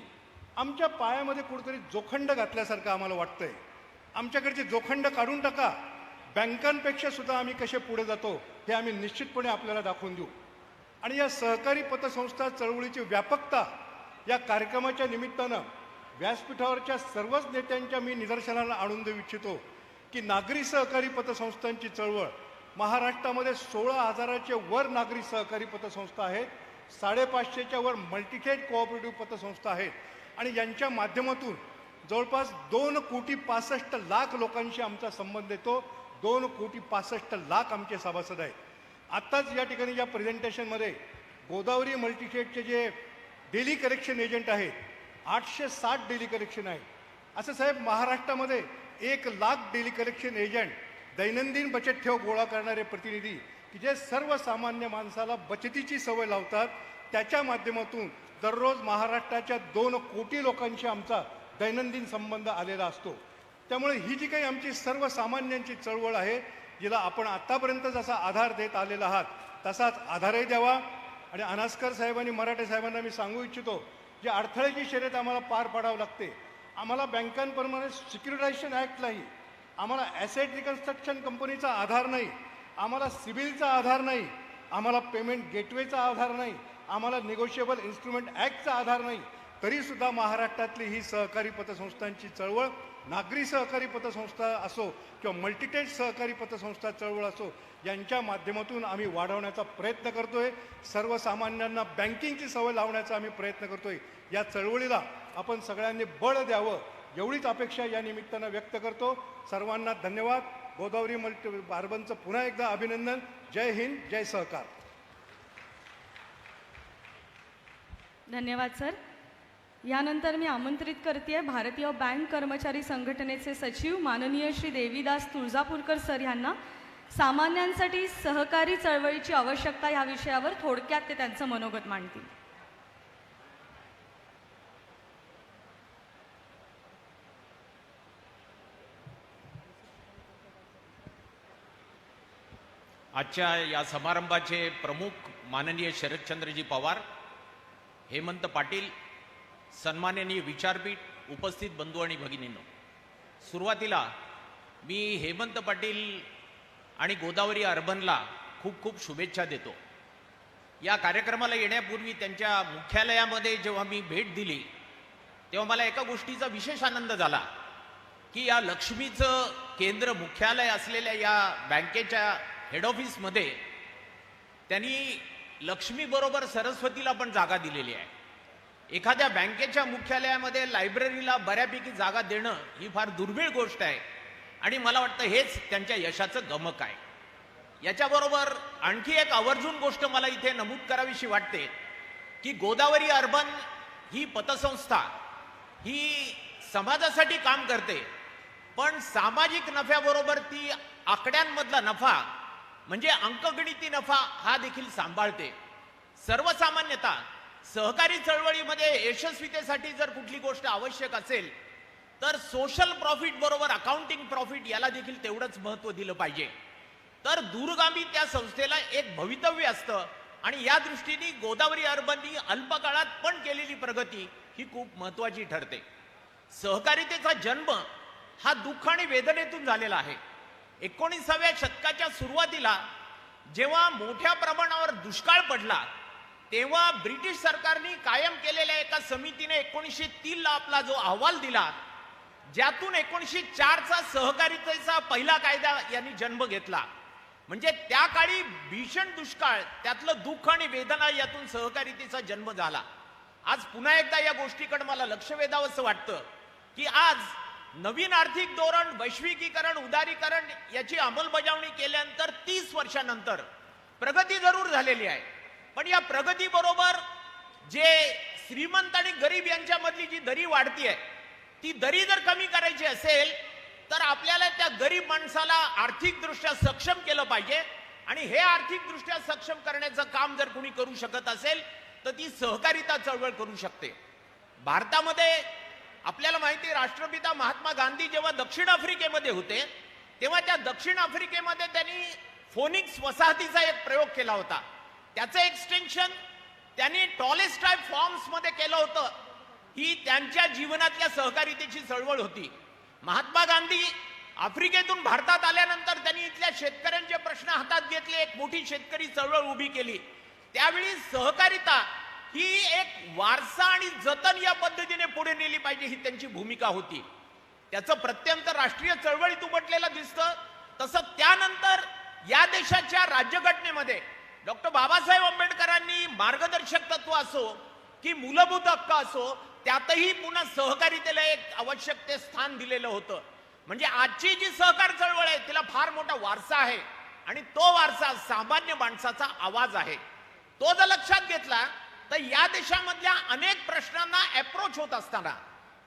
आमच्या पायामध्ये कुठेतरी जोखंड घातल्यासारखं आम्हाला वाटतंय. आमच्याकडचे जोखंड काढून टाका. बँकांपेक्षा सुद्धा आम्ही कसे पुढे जातो हे आम्ही निश्चितपणे आपल्याला दाखवून देऊ. आणि या सहकारी पतसंस्था चळवळीची व्यापकता या कार्यक्रमाच्या निमित्तानं व्यासपीठावरच्या सर्वच नेत्यांच्या मी निदर्शनाला आणून देऊ इच्छितो की नागरी सहकारी पतसंस्थांची चळवळ महाराष्ट्रामध्ये 16,000च्या वर नागरी सहकारी पतसंस्था आहेत. 550च्या वर मल्टीथेट कोऑपरेटिव्ह पतसंस्था आहेत. आणि यांच्या माध्यमातून जवळपास 2,65,00,000 लोकांशी आमचा संबंध येतो. 2,65,00,000 आमचे सभासद आहेत. आत्ताच या ठिकाणी या प्रेझेंटेशनमध्ये गोदावरी मल्टीथेटचे जे डेली कलेक्शन एजंट आहेत, 860 डेली कलेक्शन आहेत. असं साहेब महाराष्ट्रामध्ये 1,00,000 डेली कलेक्शन एजंट, दैनंदिन बचत ठेव गोळा करणारे प्रतिनिधी की जे सर्वसामान्य माणसाला बचतीची सवय लावतात, त्याच्या माध्यमातून दररोज महाराष्ट्राच्या 2 कोटी लोकांशी आमचा दैनंदिन संबंध आलेला असतो. त्यामुळे ही जी काही आमची सर्वसामान्यांची चळवळ आहे, जिला आपण आत्तापर्यंत जसा आधार देत आलेला आहात तसाच आधारही द्यावा. आणि अनास्कर साहेब आणि मराठे साहेबांना मी सांगू इच्छितो, जे अडथळ्याची शर्यत आम्हाला पार पाडावं लागते. आम्हाला बँकांप्रमाणे सिक्युरिटायझेशन ॲक्ट नाही, आम्हाला ॲसेट रिकन्स्ट्रक्शन कंपनीचा आधार नाही, आम्हाला सिबिलचा आधार नाही, आम्हाला पेमेंट गेटवेचा आधार नाही, आम्हाला निगोशिएबल इन्स्ट्रुमेंट ॲक्टचा आधार नाही. तरीसुद्धा महाराष्ट्रातली ही सहकारी पतसंस्थांची चळवळ, नागरी सहकारी पतसंस्था असो किंवा मल्टीटेट सहकारी पतसंस्था चळवळ असो, यांच्या माध्यमातून आम्ही वाढवण्याचा प्रयत्न करतोय. सर्वसामान्यांना बँकिंगची सवय लावण्याचा आम्ही प्रयत्न करतोय. या चळवळीला आपण सगळ्यांनी बळ द्यावं एवढीच अपेक्षा या निमित्तानं व्यक्त करतो. सर्वांना धन्यवाद. गोदावरी अर्बनचं पुन्हा एकदा अभिनंदन. जय हिंद, जय सहकार. धन्यवाद सर. यानंतर मी आमंत्रित करते भारतीय बँक कर्मचारी संघटनेचे सचिव माननीय श्री देवीदास तुळजापूरकर सर यांना सामान्यांसाठी सहकारी चळवळीची आवश्यकता या विषयावर थोडक्यात ते त्यांचं मनोगत मांडतील. आजच्या या समारंभाचे प्रमुख माननीय शरदचंद्रजी पवार, हेमंत पाटील, सन्माननीय विचारपीठ उपस्थित बंधू आणि भगिनींनो, सुरुवातीला मी हेमंत पाटील आणि गोदावरी अर्बनला खूप खूप शुभेच्छा देतो. या कार्यक्रमाला येण्यापूर्वी त्यांच्या मुख्यालयामध्ये जेव्हा मी भेट दिली तेव्हा मला एका गोष्टीचा विशेष आनंद झाला की या लक्ष्मीचं केंद्र मुख्यालय असलेल्या या बँकेच्या हेड ऑफिसमध्ये त्यांनी लक्ष्मीबरोबर सरस्वतीला पण जागा दिलेली आहे. एखाद्या बँकेच्या मुख्यालयामध्ये लायब्ररीला बऱ्यापैकी जागा देणं ही फार दुर्मिळ गोष्ट आहे आणि मला वाटतं हेच त्यांच्या यशाचं गमक आहे. याच्याबरोबर आणखी एक आवर्जून गोष्ट मला इथे नमूद करावीशी वाटते की गोदावरी अर्बन ही पतसंस्था ही समाजासाठी काम करते, पण सामाजिक नफ्याबरोबर ती आकड्यांमधला नफा म्हणजे अंकगणिती नफा हा देखील सांभाळते. सर्वसामान्यतः सहकारी चळवळीमध्ये यशस्वीतेसाठी जर कुठली गोष्ट आवश्यक असेल तर सोशल प्रॉफिट बरोबर अकाउंटिंग प्रॉफिट याला देखील तेवढंच महत्त्व दिलं पाहिजे. तर दूरगामी त्या संस्थेला एक भवितव्य असतं आणि या दृष्टीने गोदावरी अर्बननी अल्पकाळात पण केलेली प्रगती ही खूप महत्त्वाची ठरते. सहकारितेचा जन्म हा दुःख आणि वेदनेतून झालेला आहे. 19व्या शतकाच्या सुरुवातीला जेव्हा मोठ्या प्रमाणावर दुष्काळ पडला तेव्हा ब्रिटिश सरकारने कायम केलेल्या एका समितीने 1903 ला आपला जो अहवाल दिला, ज्यातून 1904चा सहकारितेचा पहिला कायदा यांनी जन्म घेतला. म्हणजे त्या काळी भीषण दुष्काळ, त्यातलं दुःख आणि वेदना यातून सहकारितेचा जन्म झाला. आज पुन्हा एकदा या गोष्टीकडे मला लक्ष वेधावंसं वाटतं की आज नवीन आर्थिक धोरण, वैश्विकीकरण, उदारीकरण याची अंमलबजावणी केल्यानंतर 30 वर्षानंतर प्रगती जरूर झालेली आहे, पण या प्रगतीबरोबर जे श्रीमंत आणि गरीब यांच्यामधली जी दरी वाढतीये ती दरी जर कमी करायची असेल तर आपल्याला त्या गरीब माणसाला आर्थिकदृष्ट्या सक्षम केलं पाहिजे आणि हे आर्थिकदृष्ट्या सक्षम करण्याचं काम जर कोणी करू शकत असेल तर ती सहकारिता चळवळ करू शकते. भारतामध्ये आपल्याला माहिती आहे, राष्ट्रपिता महात्मा गांधी जेव्हा दक्षिण आफ्रिकेमध्ये होते तेव्हा त्या दक्षिण आफ्रिकेमध्ये त्यांनी फोनिक्स वसाहतीचा एक प्रयोग केला होता. त्याचं एक्सटेन्शन त्यांनी टॉलेस्टाय फॉर्म्स मध्ये केलं होतं. ही त्यांच्या जीवनातल्या सहकारितेची चळवळ होती. महात्मा गांधी आफ्रिकेतून भारतात आल्यानंतर त्यांनी इथल्या शेतकऱ्यांचे प्रश्न हातात घेतले, एक मोठी शेतकरी चळवळ उभी केली. त्यावेळी सहकारिता ही एक वारसा आणि जतन या पद्धतीने पुढे नेली पाहिजे ही त्यांची भूमिका होती. त्याचं प्रत्यंतर राष्ट्रीय चळवळीत उमटलेलं दिसतं. तसं त्यानंतर या देशाच्या राज्यघटनेमध्ये डॉक्टर बाबासाहेब आंबेडकरांनी मार्गदर्शक तत्व असो की मूलभूत हक्क असो त्यातही पुन्हा सहकारितेला एक आवश्यक ते स्थान दिलेलं होतं. म्हणजे आजची जी सहकार चळवळ आहे तिला फार मोठा वारसा आहे आणि तो वारसा सामान्य माणसाचा आवाज आहे. तो जर लक्षात घेतला तर या देशामधल्या अनेक प्रश्नांना अप्रोच होत असताना,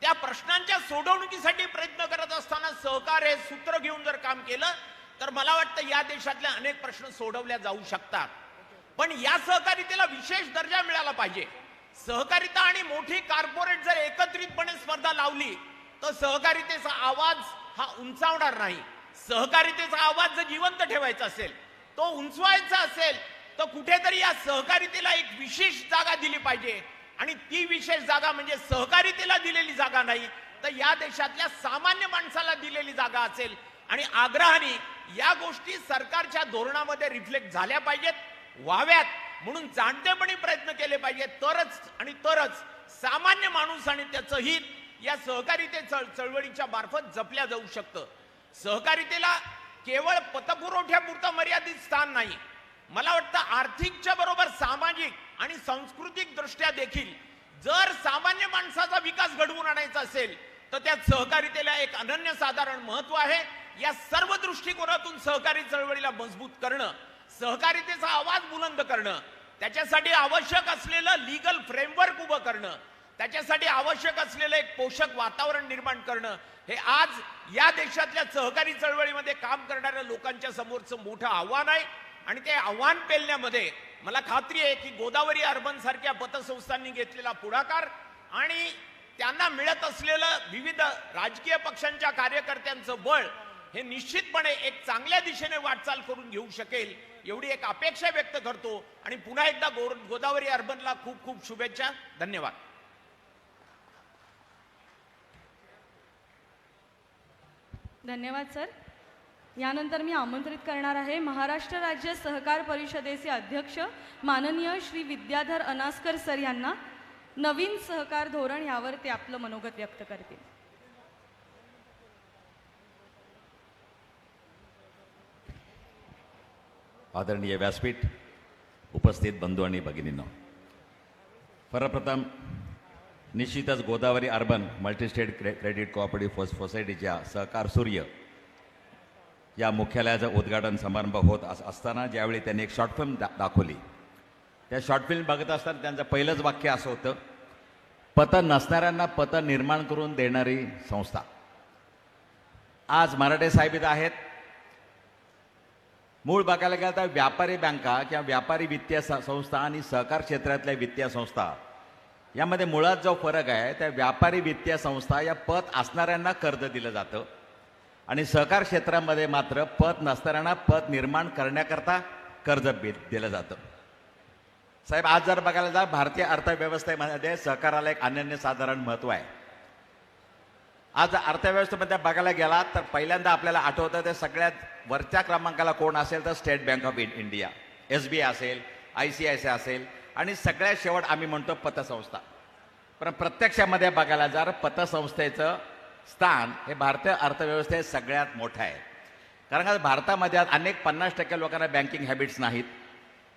त्या प्रश्नांच्या सोडवणुकीसाठी प्रयत्न करत असताना सहकार हे सूत्र घेऊन जर काम केलं तर मला वाटतं या देशातले अनेक प्रश्न सोडवल्या जाऊ शकतात. पण या सहकारितेला विशेष दर्जा मिळाला पाहिजे. सहकारिता आणि मोठी कॉर्पोरेट जर एकत्रितपणे स्पर्धा लावली तर सहकारितेचा आवाज हा उंचावणार नाही. सहकारितेचा आवाज जर जिवंत ठेवायचा असेल, तो उंचवायचा असेल तर कुठेतरी या सहकारितेला एक विशेष जागा दिली पाहिजे आणि ती विशेष जागा म्हणजे सहकारितेला दिलेली जागा नाही तर या देशातल्या सामान्य माणसाला दिलेली जागा असेल. आणि आग्रहाने या गोष्टी सरकारच्या धोरणामध्ये रिफ्लेक्ट झाल्या पाहिजेत, व्हाव्यात म्हणून जाणतेपणी प्रयत्न केले पाहिजेत. तरच सामान्य माणूस आणि त्याचं हित या सहकारिते चळवळीच्या मार्फत जपल्या जाऊ शकतं. सहकारितेला केवळ पतपुरवठ्यापुरतं मर्यादित स्थान नाही. मला वाटतं आर्थिकच्या बरोबर सामाजिक आणि सांस्कृतिक दृष्ट्या देखील जर सामान्य माणसाचा विकास घडवून आणायचा असेल तर त्यात सहकारितेला एक अनन्यसाधारण महत्व आहे. या सर्व दृष्टिकोनातून सहकारी चळवळीला मजबूत करणं, सहकारितेचा आवाज बुलंद करणं, त्याच्यासाठी आवश्यक असलेलं लीगल फ्रेमवर्क उभं करणं, त्याच्यासाठी आवश्यक असलेलं एक पोषक वातावरण निर्माण करणं हे आज या देशातल्या सहकारी चळवळीमध्ये काम करणाऱ्या लोकांच्या समोरचं मोठं आव्हान आहे. आणि ते आव्हान पेलण्यामध्ये मला खात्री आहे की गोदावरी अर्बन सारख्या पतसंस्थांनी घेतलेला पुढाकार आणि त्यांना मिळत असलेलं विविध राजकीय पक्षांच्या कार्यकर्त्यांचं बळ हे निश्चितपणे एक चांगल्या दिशेने वाटचाल करून घेऊ शकेल एवढी एक अपेक्षा व्यक्त करतो. आणि पुन्हा एकदा गोदावरी अर्बनला खूप खूप शुभेच्छा. धन्यवाद. धन्यवाद सर. यानंतर मी आमंत्रित करणार आहे महाराष्ट्र राज्य सहकार परिषदेचे अध्यक्ष माननीय श्री विद्याधर अनास्कर सर यांना. नवीन सहकार धोरण यावर ते आपलं मनोगत व्यक्त करतील. आदरणीय व्यासपीठ, उपस्थित बंधू आणि भगिनींनो, सर्वप्रथम निश्चितच Godavari urban multi-state credit cooperative सोसायटीच्या सहकार सूर्य या मुख्यालयाचं उद्घाटन समारंभ होत असताना ज्यावेळी त्यांनी एक शॉर्ट फिल्म दाखवली, त्या शॉर्ट फिल्म बघत असताना त्यांचं पहिलंच वाक्य असं होतं, पत नसणाऱ्यांना पत निर्माण करून देणारी संस्था. आज मराठे साहेब इथं आहेत. मूळ बघायला गेलं तर व्यापारी बँका किंवा व्यापारी वित्तीय संस्था आणि सहकार क्षेत्रातल्या वित्तीय संस्था यामध्ये मुळात जो फरक आहे, त्या व्यापारी वित्तीय संस्था या पत असणाऱ्यांना कर्ज दिलं जातं आणि सहकार क्षेत्रामध्ये मात्र पत नसणाऱ्यांना पत निर्माण करण्याकरता कर्ज दिलं जातं. साहेब, आज जर बघायला जा भारतीय अर्थव्यवस्थेमध्ये सहकाराला एक अनन्यसाधारण महत्त्व आहे. आज अर्थव्यवस्थेमध्ये बघायला गेला तर पहिल्यांदा आपल्याला आठवतं ते सगळ्यात वरच्या क्रमांकाला कोण असेल तर state bank of India, SBI असेल, ICICI असेल आणि सगळ्यात शेवट आम्ही म्हणतो पतसंस्था. पण प्रत्यक्षामध्ये बघायला जर पतसंस्थेचं स्थान हे भारतीय अर्थव्यवस्थेत सगळ्यात मोठं आहे. कारण का भारतामध्ये आज अनेक 50% लोकांना बँकिंग हॅबिट्स नाहीत.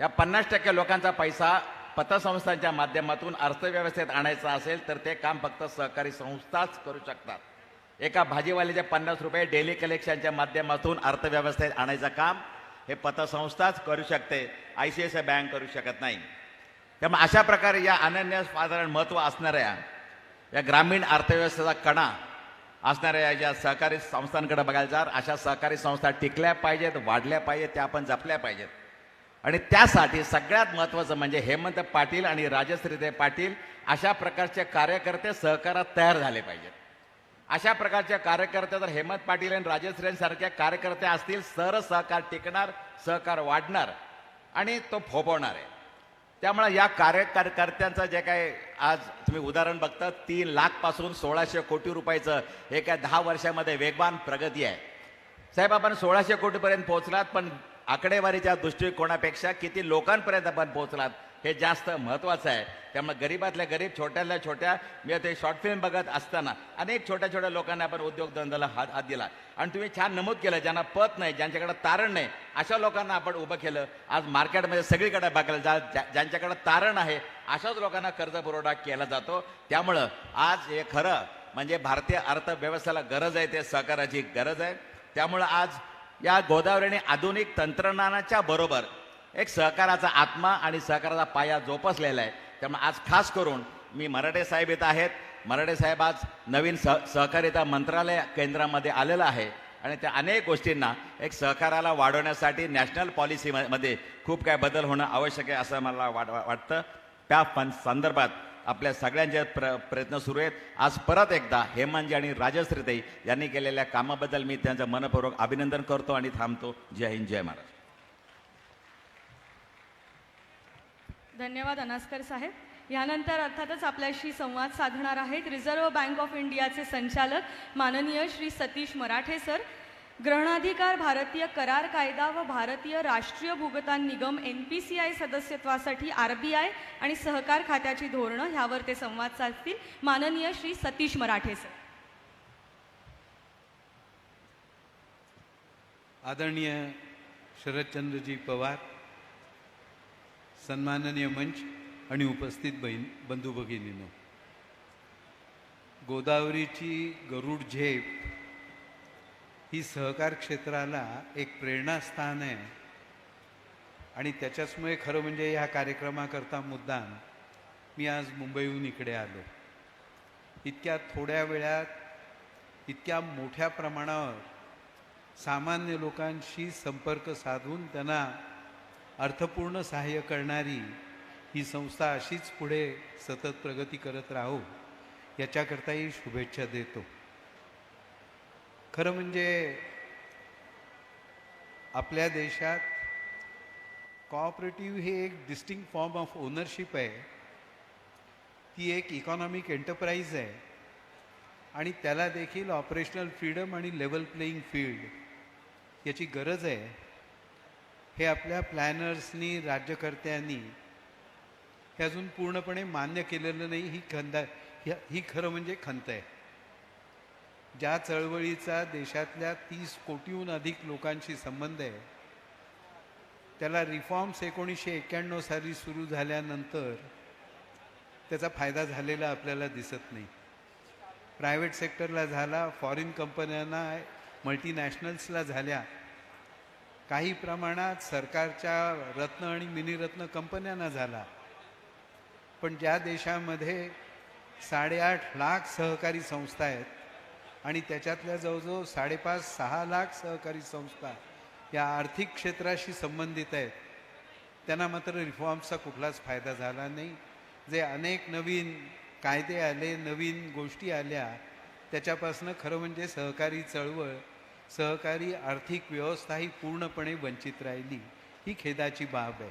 या 50% लोकांचा पैसा पतसंस्थांच्या माध्यमातून अर्थव्यवस्थेत आणायचा असेल तर ते काम फक्त सहकारी संस्थाच करू शकतात. एका भाजीवाल्याचे 50 रुपये डेली कलेक्शनच्या माध्यमातून अर्थव्यवस्थेत आणायचं काम हे पतसंस्थाच करू शकते, ICICI बँक करू शकत नाही. त्यामुळे अशा प्रकारे या अनन्यसाधारण महत्त्व असणाऱ्या या ग्रामीण अर्थव्यवस्थेचा कणा असणाऱ्या ज्या सहकारी संस्थांकडे बघायला जा, अशा सहकारी संस्था टिकल्या पाहिजेत, वाढल्या पाहिजेत, त्या आपण जपल्या पाहिजेत. आणि त्यासाठी सगळ्यात महत्त्वाचं म्हणजे हेमंत पाटील आणि राजश्री पाटील अशा प्रकारचे कार्यकर्ते सहकारात तयार झाले पाहिजेत. अशा प्रकारचे कार्यकर्ते जर हेमंत पाटील आणि राजश्रींसारख्या कार्यकर्ते असतील तर सहकार टिकणार, सहकार वाढणार आणि तो फोपवणार आहे. त्यामुळे या कार्यकर्त्यांचं जे काय आज तुम्ही उदाहरण बघता, 3 लाखपासून 1600 कोटी रुपयाचं हे काय 10 वर्षामध्ये वेगवान प्रगती आहे. साहेब, आपण 1600 कोटीपर्यंत पोहोचलात, पण आकडेवारीच्या दृष्टिकोनापेक्षा किती लोकांपर्यंत आपण पोहोचलात हे जास्त महत्त्वाचं आहे. त्यामुळे गरीबातल्या गरीब, छोट्यातल्या छोट्या, मी ते शॉर्ट फिल्म बघत असताना अनेक छोट्या छोट्या लोकांना आपण उद्योगधंद्याला हात दिला. आणि तुम्ही छान नमूद केलं, ज्यांना पत नाही, ज्यांच्याकडे तारण नाही, अशा लोकांना आपण उभं केलं. आज मार्केटमध्ये सगळीकडे बघायला ज्यांच्याकडे तारण आहे अशाच लोकांना कर्ज पुरवठा केला जातो. त्यामुळं आज हे खरं म्हणजे भारतीय अर्थव्यवस्थेला गरज आहे, ते सहकाराची गरज आहे. त्यामुळं आज या गोदावरीने आधुनिक तंत्रज्ञानाच्या बरोबर एक सहकाराचा आत्मा आणि सहकाराचा पाया जोपासलेला आहे. त्यामुळे आज खास करून मी मराठे साहेब येत आहेत. मराठे साहेब आज नवीन सहकारिता मंत्रालय केंद्रामध्ये आलेलं आहे आणि त्या अनेक गोष्टींना एक सहकाराला वाढवण्यासाठी नॅशनल पॉलिसीमध्ये खूप काय बदल होणं आवश्यक आहे असं मला वाटतं. त्या संदर्भात आपल्या सगळ्यांचे प्रयत्न सुरू आहेत. आज परत एकदा हेमंतजी आणि राजश्रीताई यांनी केलेल्या कामाबद्दल मी त्यांचं मनपूर्वक अभिनंदन करतो आणि थांबतो. जय हिंद, जय महाराष्ट्र. धन्यवाद अनास्कर साहेब. यानंतर अर्थातच आपल्याशी संवाद साधणार आहेत रिझर्व्ह बँक ऑफ इंडियाचे संचालक माननीय श्री सतीश मराठे सर. ग्रहणाधिकार, भारतीय करार कायदा व भारतीय राष्ट्रीय भुगतान निगम NPCI सदस्यत्वासाठी RBI आणि सहकार खात्याची धोरणं ह्यावर ते संवाद साधतील. माननीय श्री सतीश मराठे सर. आदरणीय शरदचंद्रजी पवार, सन्माननीय मंच आणि उपस्थित बंधू भगिनींनो, गोदावरीची गरुड झेप ही सहकार क्षेत्राला एक प्रेरणास्थान आहे आणि त्याच्याचमुळे खरं म्हणजे ह्या कार्यक्रमाकरता मुद्दाम मी आज मुंबईहून इकडे आलो. इतक्या थोड्या वेळात इतक्या मोठ्या प्रमाणावर सामान्य लोकांशी संपर्क साधून त्यांना अर्थपूर्ण सहाय्य करणारी ही संस्था अशीच पुढे सतत प्रगती करत राहू याच्याकरताही शुभेच्छा देतो. खरं म्हणजे आपल्या देशात कोऑपरेटिव्ह हे एक डिस्टिंक्ट फॉर्म ऑफ ओनरशिप आहे. ती एक इकॉनॉमिक एंटरप्राइज आहे आणि त्याला देखील ऑपरेशनल फ्रीडम आणि लेवल प्लेईंग फील्ड याची गरज आहे. हे आपल्या प्लॅनर्सनी, राज्यकर्त्यांनी हे अजून पूर्णपणे मान्य केलेलं नाही. ही खरं म्हणजे खंत आहे. ज्या चळवळीचा देशातल्या 30 कोटीहून अधिक लोकांशी संबंध आहे, त्याला रिफॉर्म्स 1991 साली सुरू झाल्यानंतर त्याचा फायदा झालेला आपल्याला दिसत नाही. प्रायव्हेट सेक्टरला झाला, फॉरेन कंपन्यांना, मल्टीनॅशनल्सला झाल्या, काही प्रमाणात सरकारच्या रत्न आणि मिनीरत्न कंपन्यांना झाला. पण ज्या देशामध्ये 8.5 लाख सहकारी संस्था आहेत आणि त्याच्यातल्या जवळजवळ 5.5-6 लाख सहकारी संस्था या आर्थिक क्षेत्राशी संबंधित आहेत, त्यांना मात्र रिफॉर्म्सचा कुठलाच फायदा झाला नाही. जे अनेक नवीन कायदे आले, नवीन गोष्टी आल्या, त्याच्यापासून खरं म्हणजे सहकारी चळवळ, सहकारी आर्थिक व्यवस्था ही पूर्णपणे वंचित राहिली. ही खेदाची बाब आहे.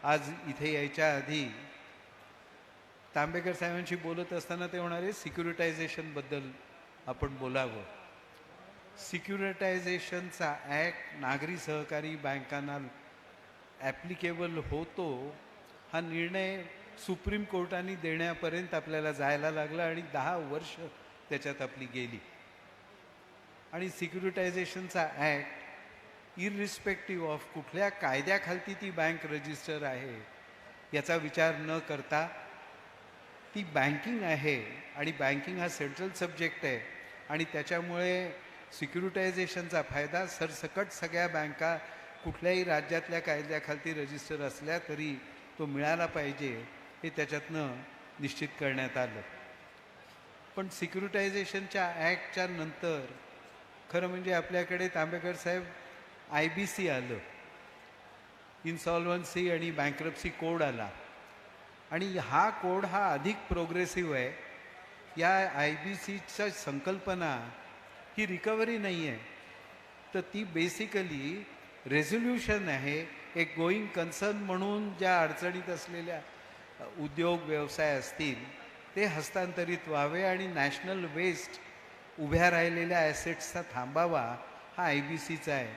आज इथे यायच्या आधी तांबेकर साहेबांशी बोलत असताना ते म्हणाले सिक्युरिटायझेशनबद्दल आपण बोलावं. सिक्युरिटायझेशनचा ॲक्ट नागरी सहकारी बँकांना ॲप्लिकेबल होतो हा निर्णय सुप्रीम कोर्टाने देण्यापर्यंत आपल्याला जायला लागला आणि 10 वर्ष त्याच्यात आपली गेली. आणि सिक्युरिटायझेशनचा ॲक्ट इररिस्पेक्टिव्ह ऑफ कुठल्या कायद्याखालती ती बँक रजिस्टर आहे याचा विचार न करता, ती बँकिंग आहे आणि बँकिंग हा सेंट्रल सब्जेक्ट आहे आणि त्याच्यामुळे सिक्युरिटायझेशनचा फायदा सरसकट सगळ्या बँका कुठल्याही राज्यातल्या कायद्याखालती रजिस्टर असल्या तरी तो मिळाला पाहिजे, हे त्याच्यातनं निश्चित करण्यात आलं. पण सिक्युरिटायझेशनच्या ॲक्टच्या नंतर खरं म्हणजे आपल्याकडे तांबेकर साहेब IBC आलं, इन्सॉल्व्हन्सी आणि बँक्रप्सी कोड आला आणि हा कोड हा अधिक प्रोग्रेसिव्ह आहे. या IBCच्या संकल्पना ही रिकव्हरी नाही आहे, तर ती बेसिकली रेझोल्युशन आहे. एक गोईंग कन्सर्न म्हणून ज्या अडचणीत असलेल्या उद्योग व्यवसाय असतील ते हस्तांतरित व्हावे आणि नॅशनल वेस्ट उभ्या राहिलेल्या ॲसेट्सचा थांबावा हा IBCचा आहे.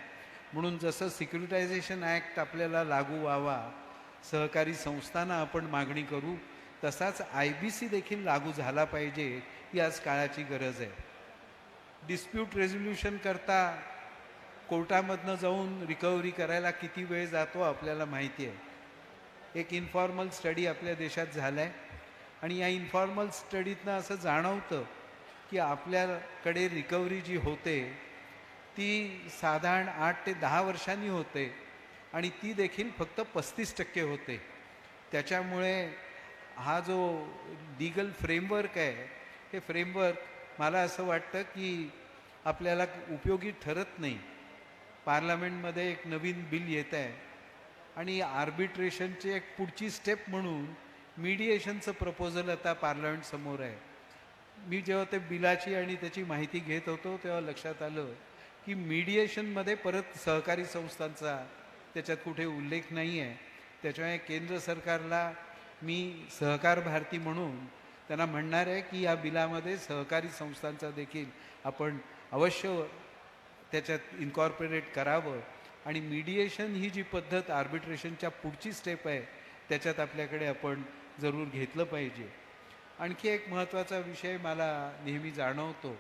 म्हणून जसं सिक्युरिटायझेशन ॲक्ट आपल्याला लागू व्हावा, सहकारी संस्थांना आपण मागणी करू, तसाच IBC देखील लागू झाला पाहिजे, ही आज काळाची गरज आहे. डिस्प्यूट रेझोल्युशन करता कोर्टामधनं जाऊन रिकव्हरी करायला किती वेळ जातो आपल्याला माहिती आहे. एक इन्फॉर्मल स्टडी आपल्या देशात झाला आहे आणि या इन्फॉर्मल स्टडीतनं असं जाणवतं की आपल्याकडे रिकव्हरी जी होते ती साधारण 8 ते 10 वर्षांनी होते आणि ती देखील फक्त 35% होते. त्याच्यामुळे हा जो लीगल फ्रेमवर्क आहे, हे फ्रेमवर्क मला असं वाटतं की आपल्याला उपयोगी ठरत नाही. पार्लमेंटमध्ये एक नवीन बिल येत आहे आणि आर्बिट्रेशनची एक पुढची स्टेप म्हणून मीडिएशनचं प्रपोजल आता पार्लमेंटसमोर आहे. मी जेव्हा ते बिलाची आणि त्याची माहिती घेत होतो तेव्हा लक्षात आलं की मीडिएशनमध्ये परत सहकारी संस्थांचा त्याच्यात कुठे उल्लेख नाही आहे. त्याच्यामुळे केंद्र सरकारला मी सहकार भारती म्हणून त्यांना म्हणणार आहे की या बिलामध्ये सहकारी संस्थांचा देखील आपण अवश्य त्याच्यात इन्कॉर्पोरेट करावं आणि मीडिएशन ही जी पद्धत आर्बिट्रेशनच्या पुढची स्टेप आहे त्याच्यात आपल्याकडे आपण जरूर घेतलं पाहिजे. आणखी एक महत्त्वाचा विषय मला नेहमी जाणवतो,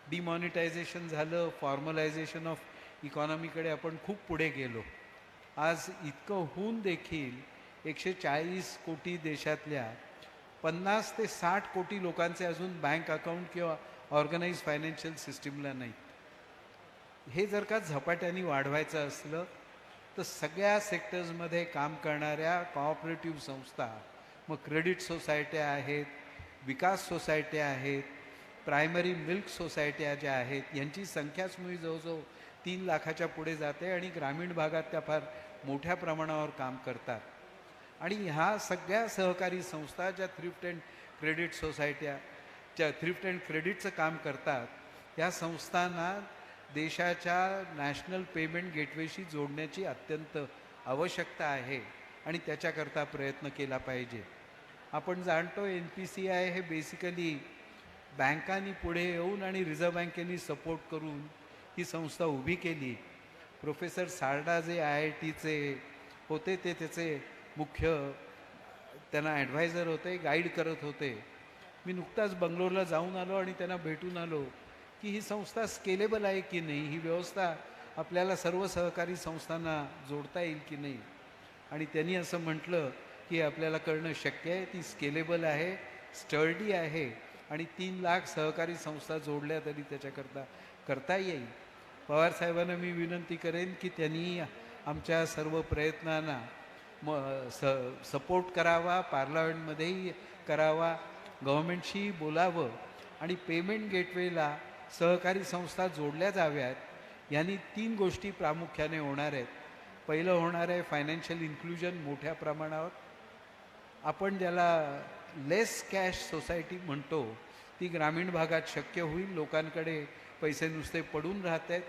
डिमॉनिटायझेशन झालं, फॉर्मलायझेशन ऑफ इकॉनॉमीकडे आपण खूप पुढे गेलो. आज इतकं होऊन देखील 140 कोटी देशातल्या 50 ते 60 कोटी लोकांचे अजून बँक अकाउंट किंवा ऑर्गनाइज फायनान्शियल सिस्टीमला नाही. हे जर का झपाट्याने वाढवायचं असलं तर सगळ्या सेक्टर्समध्ये काम करणाऱ्या कॉऑपरेटिव्ह संस्था, मग क्रेडिट सोसायट्या आहेत, विकास सोसायट्या आहेत, प्रायमरी मिल्क सोसायट्या ज्या आहेत, यांची संख्याच मुळी जवळजवळ 3 लाखाच्या पुढे जाते आणि ग्रामीण भागात त्या फार मोठ्या प्रमाणावर काम करतात. आणि ह्या सगळ्या सहकारी संस्था ज्या थ्रिफ्ट अँड क्रेडिट सोसायट्या, ज्या थ्रिफ्ट अँड क्रेडिटचं काम करतात, या संस्थांना देशाच्या नॅशनल पेमेंट गेटवेशी जोडण्याची अत्यंत आवश्यकता आहे आणि त्याच्याकरता प्रयत्न केला पाहिजे. आपण जाणतो NPCI हे बेसिकली बँकांनी पुढे येऊन आणि रिझर्व्ह बँकेनी सपोर्ट करून ही संस्था उभी केली. प्रोफेसर सारडा जे IITचे होते ते त्याचे मुख्य त्यांना ॲडवायझर होते, गाईड करत होते. मी नुकताच बंगलोरला जाऊन आलो आणि त्यांना भेटून आलो की ही संस्था स्केलेबल आहे की नाही, ही व्यवस्था आपल्याला सर्व सहकारी संस्थांना जोडता येईल की नाही. आणि त्यांनी असं म्हटलं की आपल्याला करणं शक्य आहे, ती स्केलेबल आहे, स्टर्डी आहे आणि 3 लाख सहकारी संस्था जोडल्या तरी त्याच्याकरता करता येईल. पवार साहेबांना मी विनंती करेन की त्यांनी आमच्या सर्व प्रयत्नांना सपोर्ट करावा, पार्लमेंटमध्येही करावा, गव्हर्मेंटशी बोलावं आणि पेमेंट गेटवेला सहकारी संस्था जोडल्या जाव्यात. यांनी 3 गोष्टी प्रामुख्याने होणार आहेत. पहिलं होणार आहे फायनान्शियल इन्क्लुजन मोठ्या प्रमाणावर. आपण ज्याला लेस कॅश सोसायटी म्हणतो ती ग्रामीण भागात शक्य होईल. लोकांकडे पैसे नुसते पडून राहत आहेत.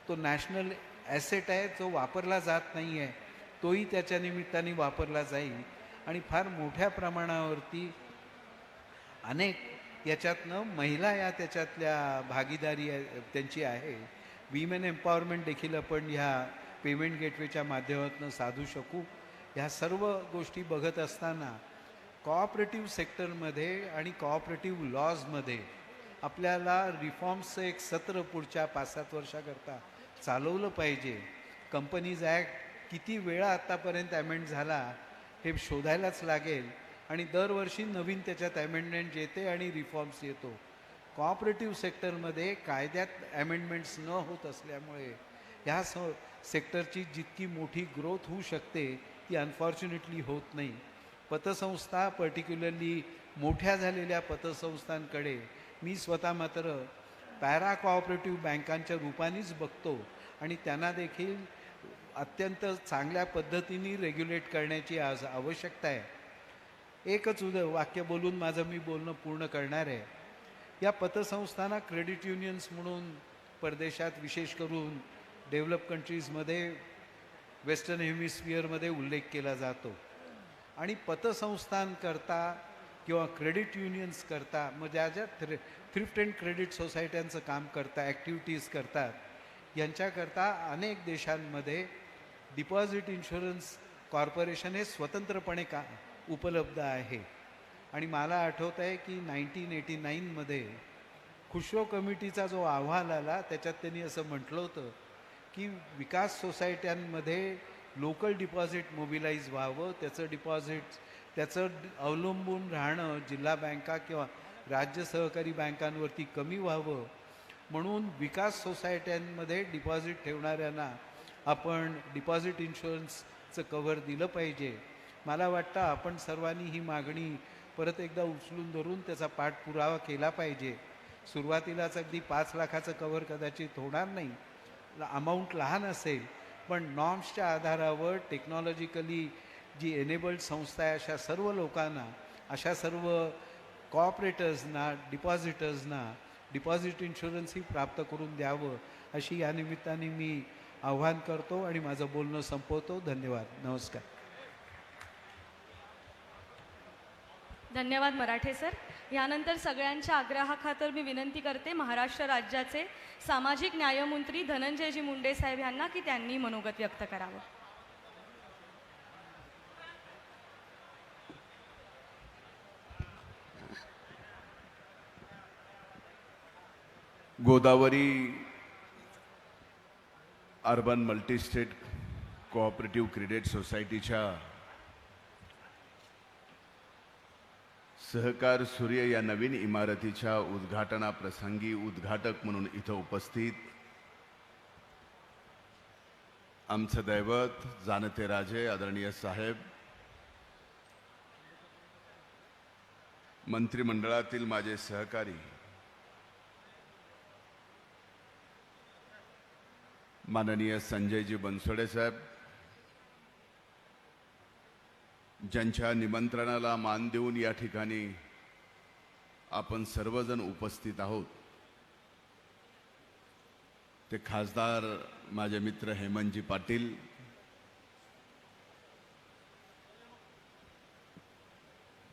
तो नॅशनल ॲसेट आहे, जो वापरला जात नाही आहे, तोही त्याच्या निमित्ताने वापरला जाईल आणि फार मोठ्या प्रमाणावरती अनेक याच्यातनं महिला या त्याच्यातल्या भागीदारी त्यांची आहे. विमेन एम्पॉवरमेंट देखील आपण ह्या पेमेंट गेटवेच्या माध्यमातून साधू शकू. ह्या सर्व गोष्टी बघत असताना कोऑपरेटिव्ह सेक्टरमध्ये आणि कोऑपरेटिव्ह लॉजमध्ये आपल्याला रिफॉर्म्सचं एक सत्र पुढच्या 5-7 वर्षाकरता चालवलं पाहिजे. कंपनीज ॲक्ट किती वेळा आत्तापर्यंत ॲमेंड झाला हे शोधायलाच लागेल आणि दरवर्षी नवीन त्याच्यात ॲमेंडमेंट येते आणि रिफॉर्म्स येतो. कोऑपरेटिव्ह सेक्टरमध्ये कायद्यात ॲमेंडमेंट्स न होत असल्यामुळे ह्या सेक्टरची जितकी मोठी ग्रोथ होऊ शकते ती अनफॉर्च्युनेटली होत नाही. पतसंस्था पर्टिक्युलरली मोठ्या झालेल्या पतसंस्थांकडे मी स्वतः मात्र पॅरा कोऑपरेटिव्ह बँकांच्या रूपानेच बघतो आणि त्यांना देखील अत्यंत चांगल्या पद्धतीने रेग्युलेट करण्याची आज आवश्यकता आहे. एकच वाक्य बोलून माझं मी बोलणं पूर्ण करणार आहे. या पतसंस्थांना क्रेडिट युनियन्स म्हणून परदेशात विशेष करून डेव्हलप कंट्रीजमध्ये वेस्टर्न हेमिस्फिअरमध्ये उल्लेख केला जातो आणि पतसंस्थांकरता किंवा क्रेडिट युनियन्स करता मग ज्या ज्या थ्रिफ्ट अँड क्रेडिट सोसायट्यांचं काम करता ॲक्टिव्हिटीज करतात यांच्याकरता अनेक देशांमध्ये डिपॉझिट इन्शुरन्स कॉर्पोरेशन हे स्वतंत्रपणे उपलब्ध आहे. आणि मला आठवत आहे की 1989मध्ये खुशरो कमिटीचा जो अहवाल आला त्याच्यात त्यांनी असं म्हटलं होतं की विकास सोसायट्यांमध्ये लोकल डिपॉझिट मोबिलाईज व्हावं, त्याचं अवलंबून राहणं जिल्हा बँका किंवा राज्य सहकारी बँकांवरती कमी व्हावं म्हणून विकास सोसायट्यांमध्ये डिपॉझिट ठेवणाऱ्यांना आपण डिपॉझिट इन्शुरन्सचं कव्हर दिलं पाहिजे. मला वाटतं आपण सर्वांनी ही मागणी परत एकदा उचलून धरून त्याचा पाठपुरावा केला पाहिजे. सुरुवातीलाच अगदी 5 लाखाचं कव्हर कदाचित होणार नाही, अमाऊंट लहान असेल, पण नॉर्म्सच्या आधारावर टेक्नॉलॉजिकली जी एनेबल्ड संस्था आहे अशा सर्व लोकांना, अशा सर्व कॉपरेटर्सना, डिपॉझिटर्सना डिपॉझिट इन्शुरन्सही प्राप्त करून द्यावं अशी या निमित्ताने मी आव्हान करतो आणि माझं बोलणं संपवतो. धन्यवाद. नमस्कार. धन्यवाद मराठे सर. यानंतर सगळ्यांच्या आग्रहाखातर मी विनंती करते महाराष्ट्र राज्याचे सामाजिक न्यायमंत्री धनंजयजी मुंडे साहेब यांना की त्यांनी मनोगत व्यक्त करावं. Godavari urban multistate cooperative credit सोसायटीच्या सहकार सूर्य या नवीन इमारतीच्या उद्घाटनाप्रसंगी उद्घाटक म्हणून इथं उपस्थित आमचं दैवत जाणते राजे आदरणीय साहेब, मंत्रिमंडळातील माझे सहकारी, माननीय संजयजी बनसोडे साहेब, ज्यांच्या निमंत्रणाला मान देऊन या ठिकाणी आपण सर्वजण उपस्थित आहोत, ते खासदार माझे मित्र हेमंतजी पाटील,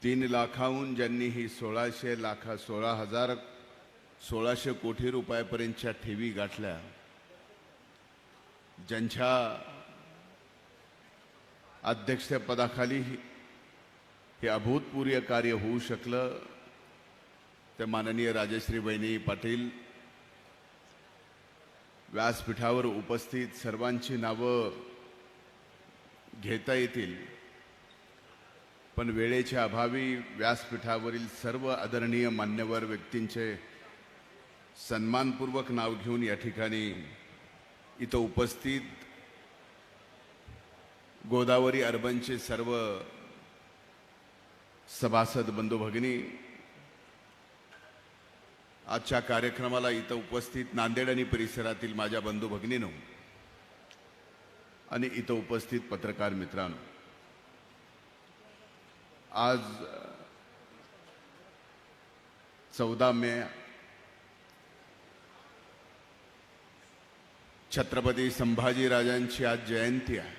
3 लाखाहून ज्यांनी ही 16,000 कोटी रुपयापर्यंतच्या ठेवी गाठल्या, ज्यांच्या अध्यक्षपदाखाली हे अभूतपूर्व कार्य होऊ शकलं, ते माननीय राजश्री वहिनी पाटील, व्यासपीठावर उपस्थित सर्वांची नावं घेता येतील, पण वेळेच्या अभावी व्यासपीठावरील सर्व आदरणीय मान्यवर व्यक्तींचे सन्मानपूर्वक नाव घेऊन या ठिकाणी इथं उपस्थित गोदावरी अर्बनचे सर्व सभासद बंधू भगिनी, आजच्या कार्यक्रमाला इथं उपस्थित नांदेड आणि परिसरातील माझ्या बंधू भगिनींनो आणि इथं उपस्थित पत्रकार मित्रांनो, आज 14 मे छत्रपती संभाजीराजांची आज जयंती आहे.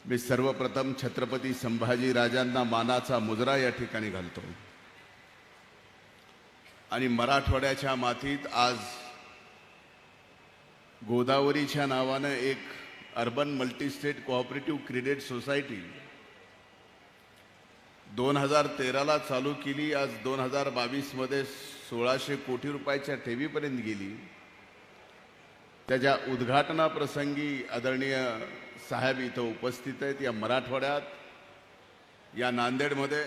मी सर्वप्रथम छत्रपती संभाजीराजांना मानाचा मुजरा या ठिकाणी घालतो आणि मराठवाड्याच्या मातीत आज गोदावरीच्या नावानं एक urban multistate cooperative credit society 2013ला चालू केली, आज 2022 मध्ये 1600 कोटी रुपयाच्या ठेवीपर्यंत गेली. त्याच्या उद्घाटनाप्रसंगी आदरणीय साहेब इथं उपस्थित आहेत. या मराठवाड्यात, या नांदेडमध्ये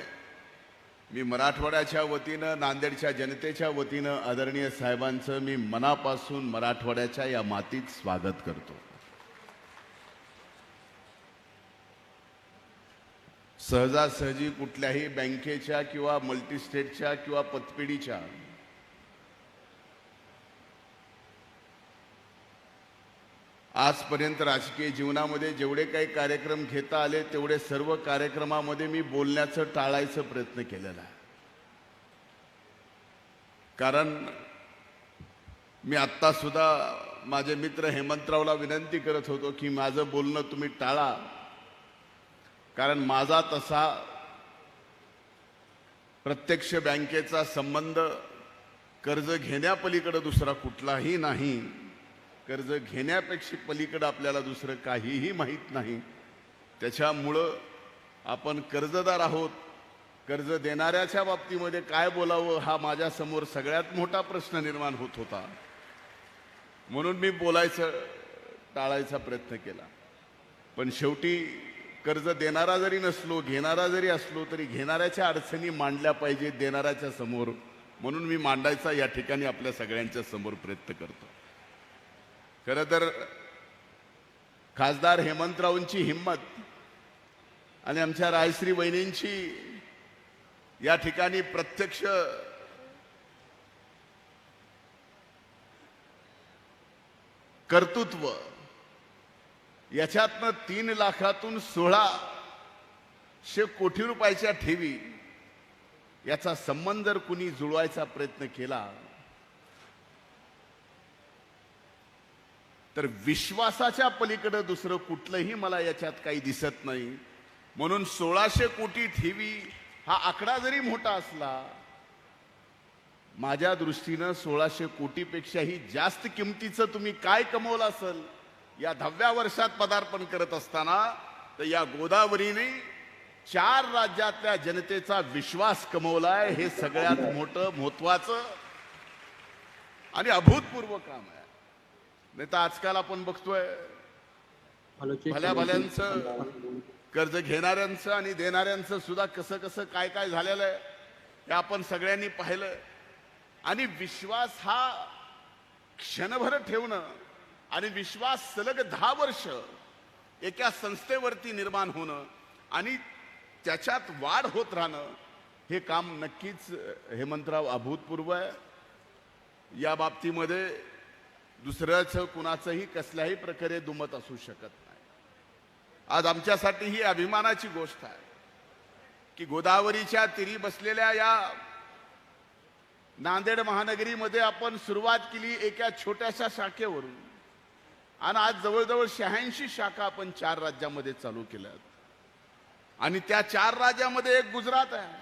मी मराठवाड्याच्या वतीनं, नांदेडच्या जनतेच्या वतीनं आदरणीय साहेबांचं मी मनापासून मराठवाड्याच्या या मातीत स्वागत करतो. सहजासहजी कुठल्याही बँकेच्या किंवा मल्टीस्टेटच्या किंवा पतपेढीच्या आजपर्यंत राजकीय जीवनामध्ये जेवढे काही कार्यक्रम घेता आले तेवढे सर्व कार्यक्रमामध्ये मी बोलण्याचं टाळायचा प्रयत्न केलेला आहे. कारण मी आत्ता सुद्धा माझे मित्र हेमंतरावला विनंती करत होतो की माझं बोलणं तुम्ही टाळा, कारण माझा तसा प्रत्यक्ष बँकेचा संबंध कर्ज घेण्यापलीकडे दुसरा कुठलाही नाही. कर्ज घेण्यापेक्षा पलीकडे आपल्याला दुसरं काहीही माहीत नाही. त्याच्यामुळं आपण कर्जदार आहोत. कर्ज देणाऱ्याच्या बाबतीमध्ये काय बोलावं हा माझ्यासमोर सगळ्यात मोठा प्रश्न निर्माण होत होता. म्हणून मी बोलायचं टाळायचा प्रयत्न केला. पण शेवटी कर्ज देणारा जरी नसलो, घेणारा जरी असलो, तरी घेणाऱ्याच्या अडचणी मांडल्या पाहिजे देणाऱ्याच्या समोर, म्हणून मी मांडायचा या ठिकाणी आपल्या सगळ्यांच्या समोर प्रयत्न करतो. खरं तर खासदार हेमंतरावांची हिंमत आणि आमच्या राजश्री वहिनींची या ठिकाणी प्रत्यक्ष कर्तृत्व, याच्यातनं 3 लाखातून 1600 कोटी रुपयाच्या ठेवी याचा संबंध जर कुणी जुळवायचा प्रयत्न केला तर विश्वासाच्या पलीकडे दुसरं कुठलंही मला याच्यात काही दिसत नाही. म्हणून 1600 कोटी ठेवी हा आकडा जरी मोठा असला, माझ्या दृष्टीनं 1600 कोटीपेक्षाही जास्त किमतीचं तुम्ही काय कमवलं असेल या 10व्या वर्षात पदार्पण करत असताना, तर या गोदावरीने 4 राज्यातल्या जनतेचा विश्वास कमवलाय. हे सगळ्यात मोठं, महत्वाचं आणि अभूतपूर्व काम आहे. नाही तर आजकाल आपण बघतोय भल्या भल्यांचं, कर्ज घेणाऱ्यांचं आणि देणाऱ्यांचं सुद्धा कसं कसं काय काय झालेलं आहे हे आपण सगळ्यांनी पाहिलं. आणि विश्वास हा क्षणभर ठेवणं आणि विश्वास सलग 10 वर्ष एका संस्थेवरती निर्माण होणं आणि त्याच्यात वाढ होत राहणं, हे काम नक्कीच हेमंतराव अभूतपूर्व आहे. या बाबतीमध्ये दुसऱ्याचं कुणाचंही कसल्याही प्रकारे दुमत असू शकत नाही. आज आमच्यासाठी ही अभिमानाची गोष्ट आहे की गोदावरीच्या तीरी बसलेल्या या नांदेड महानगरीमध्ये आपण सुरुवात केली एका छोट्याशा शाखेवरून, आणि आज जवळजवळ 86 शाखा आपण 4 राज्यामध्ये चालू केल्यात. आणि त्या 4 राज्यामध्ये एक गुजरात आहे.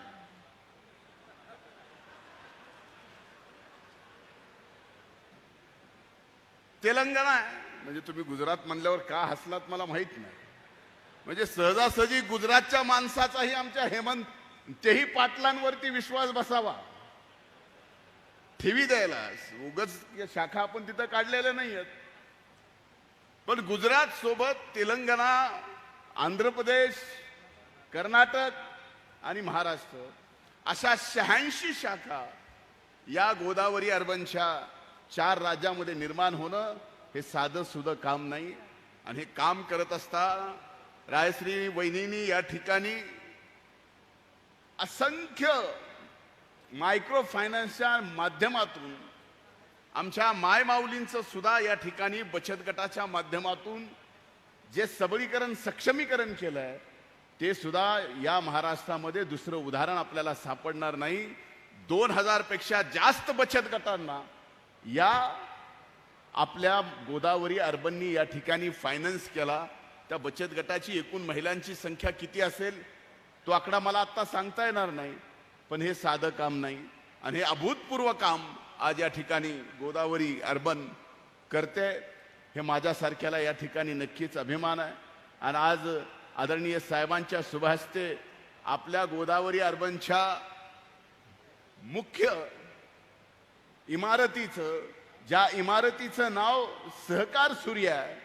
तेलंगणा आहे. म्हणजे तुम्ही गुजरात म्हणल्यावर का हसलात मला माहित नाही. म्हणजे सहजासहजी गुजरातच्या माणसाचाही आमच्या हेमंत तेही पाटलांवरती विश्वास बसावा, ठेवी द्यायला. उगाच शाखा आपण तिथं काढलेल्या नाही आहेत. पण गुजरात सोबत तेलंगणा, आंध्र प्रदेश, कर्नाटक आणि महाराष्ट्र अशा 86 शाखा या गोदावरी अर्बनच्या 4 राज्यामध्ये निर्माण होणं हे साधं सुधं काम नाही. आणि हे काम करत असताना रायश्री वहिनींनी या ठिकाणी असंख्य मायक्रो फायनान्सच्या माध्यमातून आमच्या मायमाऊलींचं सुद्धा या ठिकाणी बचत गटाच्या माध्यमातून जे सबलीकरण, सक्षमीकरण केलंय ते सुद्धा या महाराष्ट्रामध्ये दुसरं उदाहरण आपल्याला सापडणार नाही. 2000 पेक्षा जास्त बचत गटांना या आपल्या गोदावरी अर्बननी या ठिकाणी फायनान्स केला. त्या बचत गटाची एकूण महिलांची संख्या किती असेल तो आकडा मला आता सांगता येणार नाही. पण हे साधं काम नाही आणि हे अभूतपूर्व काम आज या ठिकाणी गोदावरी अर्बन करते. हे माझ्यासारख्याला या ठिकाणी नक्कीच अभिमान आहे. आणि आज आदरणीय साहेबांच्या शुभहस्ते आपल्या गोदावरी अर्बनच्या मुख्य इमारतीचं, ज्या इमारतीचं नाव सहकार सूर्य आहे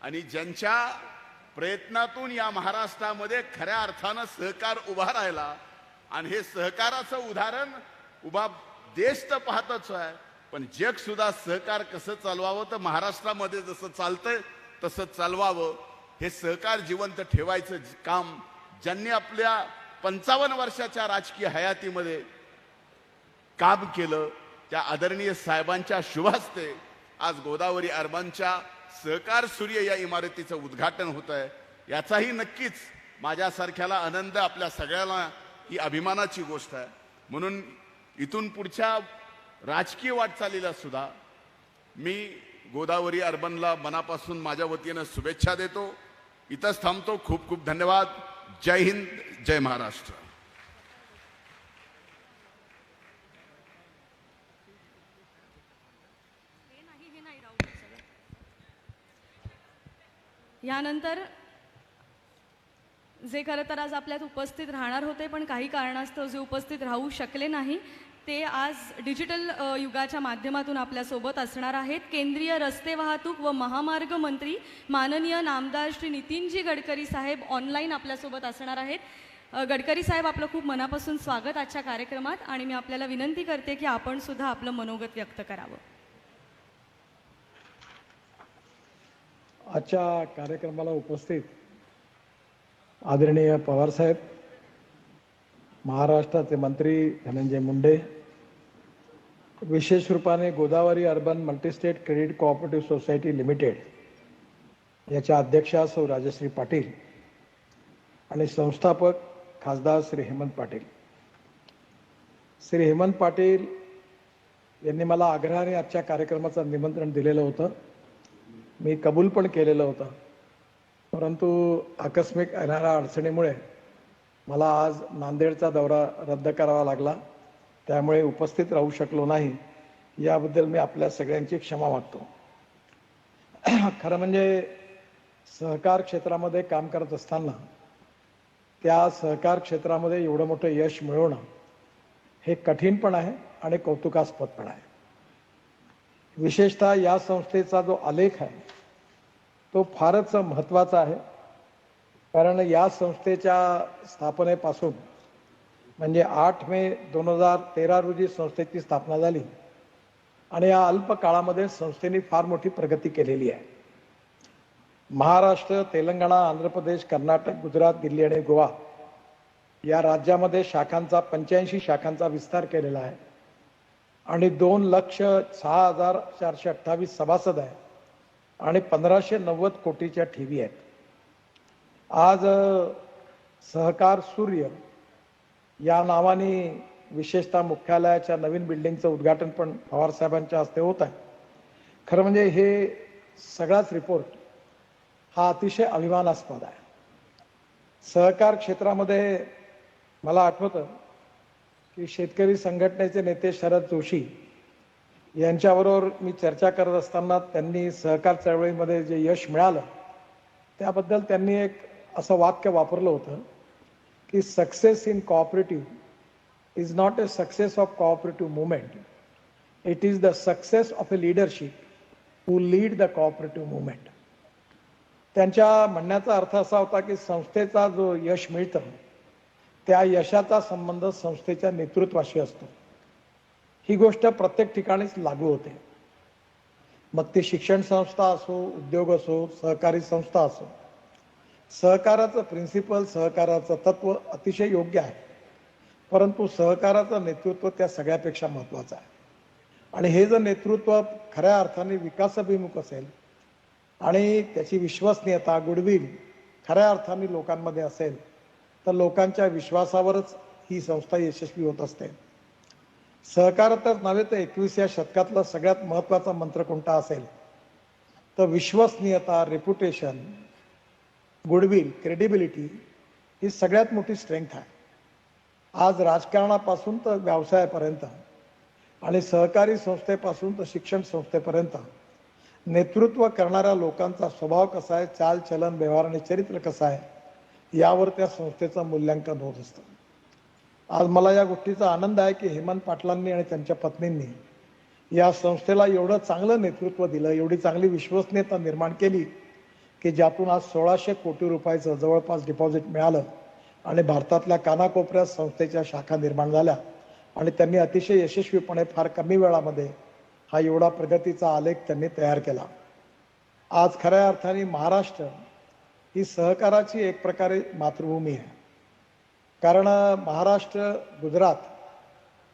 आणि ज्यांच्या प्रयत्नातून या महाराष्ट्रामध्ये खऱ्या अर्थानं सहकार उभा राहिला. आणि हे सहकाराचं उदाहरण उभा देश तर पाहतच आहे, पण जग सुद्धा सहकार कसं चालवावं तर महाराष्ट्रामध्ये जसं चालतंय तसं चालवावं. हे सहकार जिवंत ठेवायचं काम ज्यांनी आपल्या 55 वर्षाच्या राजकीय हयातीमध्ये काम केलं त्या आदरणीय साहेबांच्या शुभहस्ते आज गोदावरी अर्बनच्या सहकार सूर्य या इमारतीचं उद्घाटन होत आहे. याचाही नक्कीच माझ्यासारख्याला आनंद, आपल्या सगळ्यांना ही अभिमानाची गोष्ट आहे. म्हणून इथून पुढच्या राजकीय वाटचालीला सुद्धा मी गोदावरी अर्बनला मनापासून माझ्या वतीनं शुभेच्छा देतो. इथंच थांबतो. खूप खूप धन्यवाद. जय हिंद, जय महाराष्ट्र. यानंतर जे खरं तर आज आपल्यात उपस्थित राहणार होते पण काही कारणास्तव जे उपस्थित राहू शकले नाही ते आज डिजिटल युगाच्या माध्यमातून आपल्यासोबत असणार आहेत. केंद्रीय रस्ते वाहतूक व महामार्ग मंत्री माननीय नामदार श्री नितीनजी गडकरी साहेब ऑनलाईन आपल्यासोबत असणार आहेत. गडकरी साहेब, आपलं खूप मनापासून स्वागत आजच्या कार्यक्रमात आणि मी आपल्याला विनंती करते की आपण सुद्धा आपलं मनोगत व्यक्त करावं. आजच्या कार्यक्रमाला उपस्थित आदरणीय पवार साहेब, महाराष्ट्राचे मंत्री धनंजय मुंडे, विशेष रूपाने Godavari urban multi-state credit cooperative society limited याच्या अध्यक्षा सौ राजश्री पाटील आणि संस्थापक खासदार श्री हेमंत पाटील. श्री हेमंत पाटील यांनी मला आग्रहाने आजच्या कार्यक्रमाचं निमंत्रण दिलेलं होतं. मी कबूल पण केलेलं होतं, परंतु आकस्मिक येणाऱ्या अडचणीमुळे मला आज नांदेडचा दौरा रद्द करावा लागला. त्यामुळे उपस्थित राहू शकलो नाही. याबद्दल मी आपल्या सगळ्यांची क्षमा मागतो. खरं म्हणजे सहकार क्षेत्रामध्ये काम करत असताना त्या सहकार क्षेत्रामध्ये एवढं मोठं यश मिळवणं हे कठीण पण आहे आणि कौतुकास्पद पण आहे. विशेषतः या संस्थेचा जो आलेख आहे तो फारच महत्त्वाचा आहे. कारण या संस्थेच्या स्थापनेपासून म्हणजे 8 मे 2013 रोजी संस्थेची स्थापना झाली आणि या अल्प काळामध्ये संस्थेने फार मोठी प्रगती केलेली आहे. महाराष्ट्र, तेलंगणा, आंध्र प्रदेश, कर्नाटक, गुजरात, दिल्ली आणि गोवा या राज्यामध्ये शाखांचा 85 शाखांचा विस्तार केलेला आहे आणि 2,06,428 सभासद आहे आणि 1590 कोटीच्या ठेवी आहेत. आज सहकार सूर्य या नावाने विशेषतः मुख्यालयाच्या नवीन बिल्डिंगचं उद्घाटन पण पवार साहेबांच्या हस्ते होत आहे. खरं म्हणजे हे सगळाच रिपोर्ट हा अतिशय अभिमानास्पद आहे. सहकार क्षेत्रामध्ये मला आठवतं की शेतकरी संघटनेचे नेते शरद जोशी यांच्याबरोबर मी चर्चा करत असताना त्यांनी सहकार चळवळीमध्ये जे यश मिळालं त्याबद्दल त्यांनी एक असं वाक्य वापरलं होतं की success in cooperative is not a success of cooperative movement, it is the success of a leadership who lead the cooperative movement. त्यांच्या म्हणण्याचा अर्थ असा होता की संस्थेचा जो यश मिळतं त्या यशाचा संबंध संस्थेच्या नेतृत्वाशी असतो. ही गोष्ट प्रत्येक ठिकाणीच लागू होते, मग ती शिक्षण संस्था असो, उद्योग असो, सहकारी संस्था असो. सहकाराचं प्रिन्सिपल, सहकाराचं तत्व अतिशय योग्य आहे, परंतु सहकाराचं नेतृत्व त्या सगळ्यापेक्षा महत्त्वाचं आहे. आणि हे जर नेतृत्व खऱ्या अर्थाने विकासाभिमुख असेल आणि त्याची विश्वसनीयता, गुडविल खऱ्या अर्थाने लोकांमध्ये असेल तर लोकांच्या विश्वासावरच ही संस्था यशस्वी होत असते. सहकारातच नव्हे तर 21व्या शतकातला सगळ्यात महत्त्वाचा मंत्र कोणता असेल तर विश्वसनीयता, रेप्युटेशन, गुडविल, क्रेडिबिलिटी ही सगळ्यात मोठी स्ट्रेंथ आहे. आज राजकारणापासून तर व्यवसायापर्यंत आणि सहकारी संस्थेपासून तर शिक्षण संस्थेपर्यंत नेतृत्व करणाऱ्या लोकांचा स्वभाव कसा आहे, चाल चलन, व्यवहार आणि चरित्र कसं आहे यावर त्या संस्थेचं मूल्यांकन होत असतं. आज मला या गोष्टीचा आनंद आहे की हेमंत पाटलांनी आणि त्यांच्या पत्नींनी या संस्थेला एवढं चांगलं नेतृत्व दिलं, एवढी चांगली विश्वसनीयता निर्माण केली की ज्यातून आज 1600 कोटी रुपयाचं जवळपास डिपॉझिट मिळालं आणि भारतातल्या कानाकोपऱ्यात संस्थेच्या शाखा निर्माण झाल्या आणि त्यांनी अतिशय यशस्वीपणे फार कमी वेळामध्ये हा एवढा प्रगतीचा आलेख त्यांनी तयार केला. आज खऱ्या अर्थाने महाराष्ट्र ही सहकाराची एक प्रकारे मातृभूमी आहे. कारण महाराष्ट्र, गुजरात,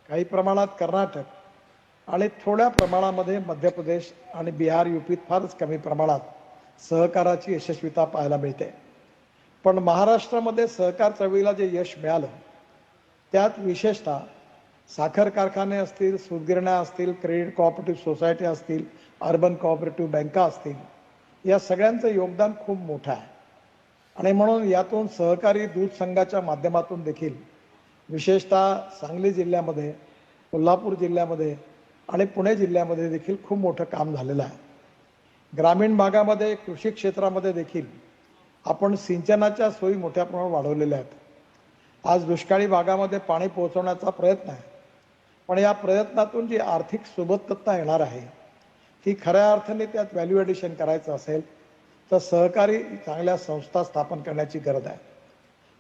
काही प्रमाणात कर्नाटक आणि थोड्या प्रमाणामध्ये मध्य प्रदेश आणि बिहार, यूपीत फारच कमी प्रमाणात सहकाराची यशस्वीता पाहायला मिळते. पण महाराष्ट्रामध्ये सहकार चळवळीला जे यश मिळालं त्यात विशेषतः साखर कारखाने असतील, सूतगिरण्या असतील, क्रेडिट कोऑपरेटिव्ह सोसायटी असतील, अर्बन कोऑपरेटिव्ह बँका असतील, या सगळ्यांचं योगदान खूप मोठं आहे. आणि म्हणून यातून सहकारी दूध संघाच्या माध्यमातून देखील विशेषतः सांगली जिल्ह्यामध्ये, कोल्हापूर जिल्ह्यामध्ये आणि पुणे जिल्ह्यामध्ये देखील खूप मोठं काम झालेलं आहे. ग्रामीण भागामध्ये, कृषी क्षेत्रामध्ये देखील आपण सिंचनाच्या सोयी मोठ्या प्रमाणात वाढवलेल्या आहेत. आज दुष्काळी भागामध्ये पाणी पोहोचवण्याचा प्रयत्न आहे, पण या प्रयत्नातून जी आर्थिक सोबतता येणार आहे ती खऱ्या अर्थाने त्यात व्हॅल्यू ॲडिशन करायचं असेल तर सहकारी चांगल्या संस्था स्थापन करण्याची गरज आहे.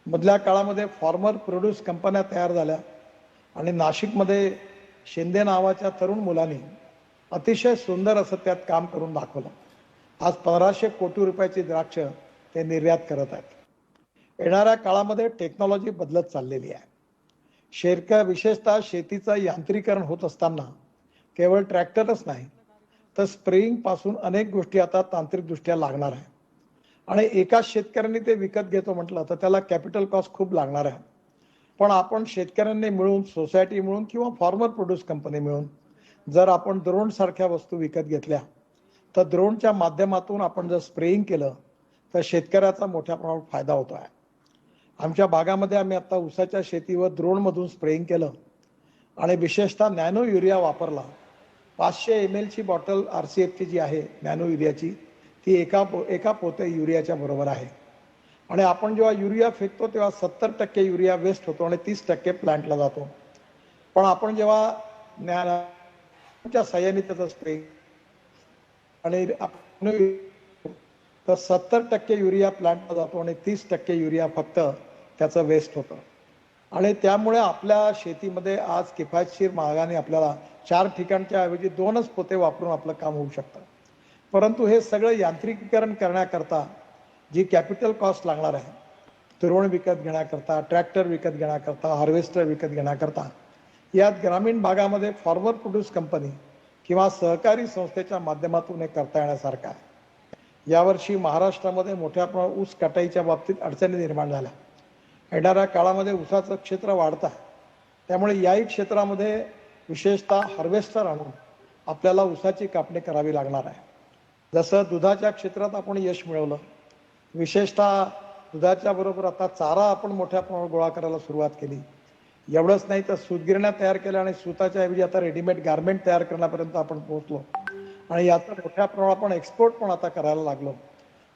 मधल्या काळामध्ये फार्मर प्रोड्यूस कंपन्या तयार झाल्या आणि नाशिकमध्ये शिंदे नावाच्या तरुण मुलांनी अतिशय सुंदर असं त्यात काम करून दाखवलं. आज 1500 कोटी रुपयाची द्राक्ष ते निर्यात करत आहेत. येणाऱ्या काळामध्ये टेक्नॉलॉजी बदलत चाललेली आहे. विशेषतः शेतीचं यांत्रिकरण होत असताना केवळ ट्रॅक्टरच नाही तर स्प्रेइंग पासून अनेक गोष्टी आता तांत्रिकदृष्ट्या लागणार आहे. आणि एकाच शेतकऱ्यांनी ते विकत घेतो म्हटलं तर त्याला कॅपिटल कॉस्ट खूप लागणार आहे. पण आपण शेतकऱ्यांनी मिळून, सोसायटी मिळून किंवा फार्मर प्रोड्यूस कंपनी मिळून जर आपण ड्रोन सारख्या वस्तू विकत घेतल्या तर ड्रोनच्या माध्यमातून आपण जर स्प्रेइंग केलं तर शेतकऱ्याचा मोठ्या प्रमाणात फायदा होतो आहे. आमच्या भागामध्ये आम्ही आता ऊसाच्या शेतीवर ड्रोनमधून स्प्रेइंग केलं आणि विशेषतः नॅनो युरिया वापरला. 500 ml ची बॉटल RCFची जी आहे नॅनो युरियाची ती एका पोते युरियाच्या बरोबर आहे. आणि आपण जेव्हा युरिया फेकतो तेव्हा 70% युरिया वेस्ट होतो आणि 30% प्लांटला जातो. पण आपण जेव्हा च्या साह्याने त्याचा स्प्रे आणि तर 70% युरिया प्लांटला जातो आणि 30% युरिया फक्त त्याचं वेस्ट होतं. आणि त्यामुळे आपल्या शेतीमध्ये आज किफायतशीर मार्गाने आपल्याला 4 ठिकाणच्या ऐवजी 2च पोते वापरून आपलं काम होऊ शकतं. परंतु हे सगळं यांत्रिकीकरण करण्याकरता जी कॅपिटल कॉस्ट लागणार आहे, ड्रोन विकत घेण्याकरता, ट्रॅक्टर विकत घेण्याकरता, हार्वेस्टर विकत घेण्याकरता, यात ग्रामीण भागामध्ये फार्मर प्रोड्यूस कंपनी किंवा सहकारी संस्थेच्या माध्यमातून हे करता येण्यासारखं आहे. यावर्षी महाराष्ट्रामध्ये मोठ्या प्रमाणात ऊस कटाईच्या बाबतीत अडचणी निर्माण झाल्या. येणाऱ्या काळामध्ये ऊसाचं क्षेत्र वाढतं आहे. त्यामुळे याही क्षेत्रामध्ये विशेषतः हार्वेस्टर आणून आपल्याला ऊसाची कापणी करावी लागणार आहे. जसं दुधाच्या क्षेत्रात आपण यश मिळवलं, विशेषतः दुधाच्या बरोबर आता चारा आपण मोठ्या प्रमाणावर गोळा करायला सुरुवात केली. एवढंच नाही तर सूतगिरण्या तयार केल्या आणि सुताच्या ऐवजी आता रेडीमेड गारमेंट तयार करण्यापर्यंत आपण पोहोचलो आणि याचा मोठ्या प्रमाणात आपण एक्सपोर्ट पण आता करायला लागलो.